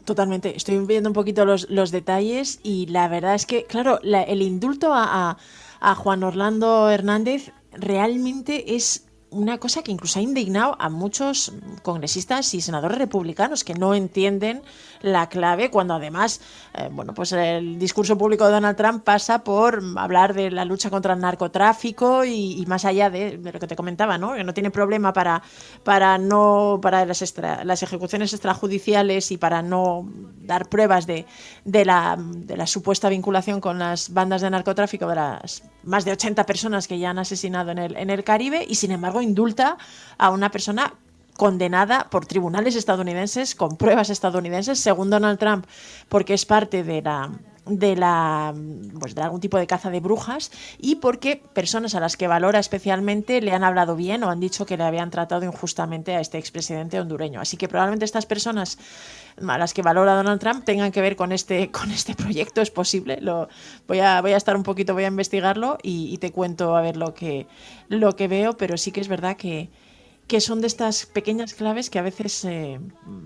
Totalmente. Estoy viendo un poquito los detalles y la verdad es que, claro, el indulto a Juan Orlando Hernández realmente es una cosa que incluso ha indignado a muchos congresistas y senadores republicanos que no entienden la clave cuando además, pues el discurso público de Donald Trump pasa por hablar de la lucha contra el narcotráfico y más allá de lo que te comentaba, ¿no? Que no tiene problema para las ejecuciones extrajudiciales y para no dar pruebas de la supuesta vinculación con las bandas de narcotráfico de las más de 80 personas que ya han asesinado en el Caribe, y sin embargo indulta a una persona condenada por tribunales estadounidenses con pruebas estadounidenses, según Donald Trump, porque es parte de algún tipo de caza de brujas y porque personas a las que valora especialmente le han hablado bien o han dicho que le habían tratado injustamente a este expresidente hondureño. Así que probablemente estas personas a las que valora Donald Trump tengan que ver con este proyecto. Es posible. Voy a investigarlo y te cuento a ver lo que veo, pero sí que es verdad que son de estas pequeñas claves que a veces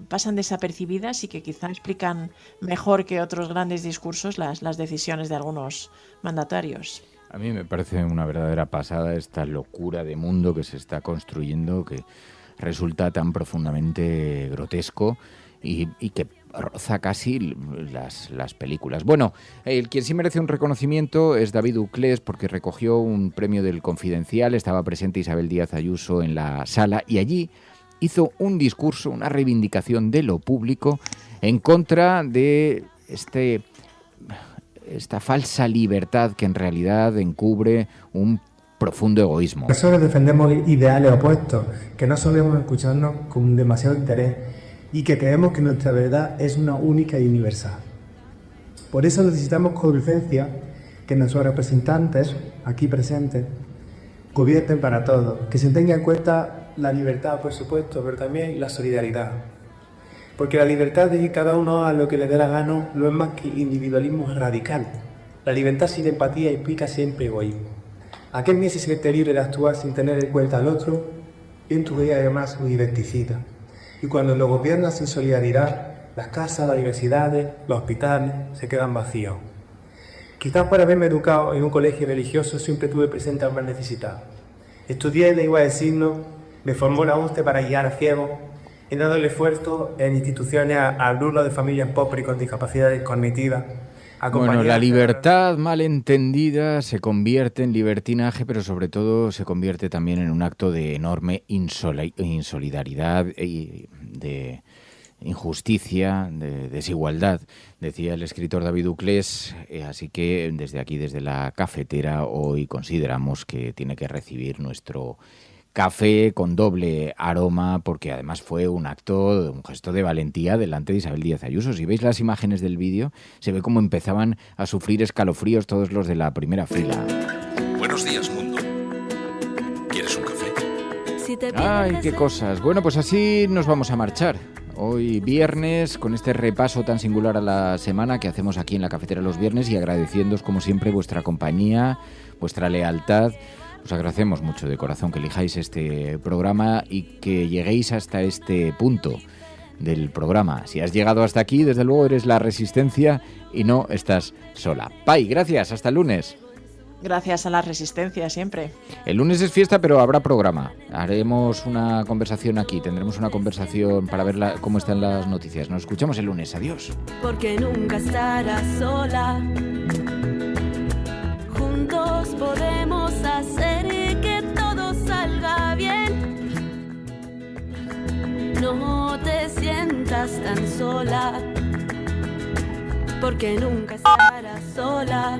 pasan desapercibidas y que quizá explican mejor que otros grandes discursos las decisiones de algunos mandatarios. A mí me parece una verdadera pasada esta locura de mundo que se está construyendo, que resulta tan profundamente grotesco y que roza casi las películas. Bueno, quien sí merece un reconocimiento es David Uclés, porque recogió un premio del Confidencial, estaba presente Isabel Díaz Ayuso en la sala y allí hizo un discurso, una reivindicación de lo público en contra de esta falsa libertad que en realidad encubre un profundo egoísmo. Nosotros defendemos ideales opuestos, que no solemos escucharnos con demasiado interés y que creemos que nuestra verdad es una única y universal. Por eso necesitamos con urgencia que nuestros representantes, aquí presentes, gobiernen para todos, que se tenga en cuenta la libertad, por supuesto, pero también la solidaridad. Porque la libertad de que cada uno haga lo que le dé la gana no es más que individualismo radical. La libertad sin empatía implica siempre egoísmo. ¿A qué meses se te libre de actuar sin tener en cuenta al otro? Y en tu vida además lo identifica. Y cuando lo gobiernas sin solidaridad, las casas, las universidades, los hospitales se quedan vacíos. Quizás por haberme educado en un colegio religioso siempre tuve presente al más necesitado. Estudié de igual signo, me formó la UNCE para guiar a ciegos, he dado el esfuerzo en instituciones a alumnos de familias pobres y con discapacidades cognitivas. Bueno, la libertad mal entendida se convierte en libertinaje, pero sobre todo se convierte también en un acto de enorme insolidaridad y de injusticia, de desigualdad, decía el escritor David Uclés. Así que desde aquí, desde la cafetera, hoy consideramos que tiene que recibir nuestro café con doble aroma, porque además fue un gesto de valentía delante de Isabel Díaz Ayuso. Si veis las imágenes del vídeo, se ve cómo empezaban a sufrir escalofríos todos los de la primera fila. Buenos días, mundo. ¿Quieres un café? ¡Ay, qué cosas! Bueno, pues así nos vamos a marchar. Hoy viernes, con este repaso tan singular a la semana que hacemos aquí en la cafetera los viernes, y agradeciéndoos como siempre vuestra compañía, vuestra lealtad. Os agradecemos mucho de corazón que elijáis este programa y que lleguéis hasta este punto del programa. Si has llegado hasta aquí, desde luego eres la resistencia y no estás sola. Pai, gracias, hasta el lunes. Gracias a la resistencia, siempre. El lunes es fiesta, pero habrá programa. Haremos una conversación aquí, tendremos una conversación para ver cómo están las noticias. Nos escuchamos el lunes, adiós. Porque nunca estarás sola. Juntos podemos hacer que todo salga bien. No te sientas tan sola, porque nunca estarás sola.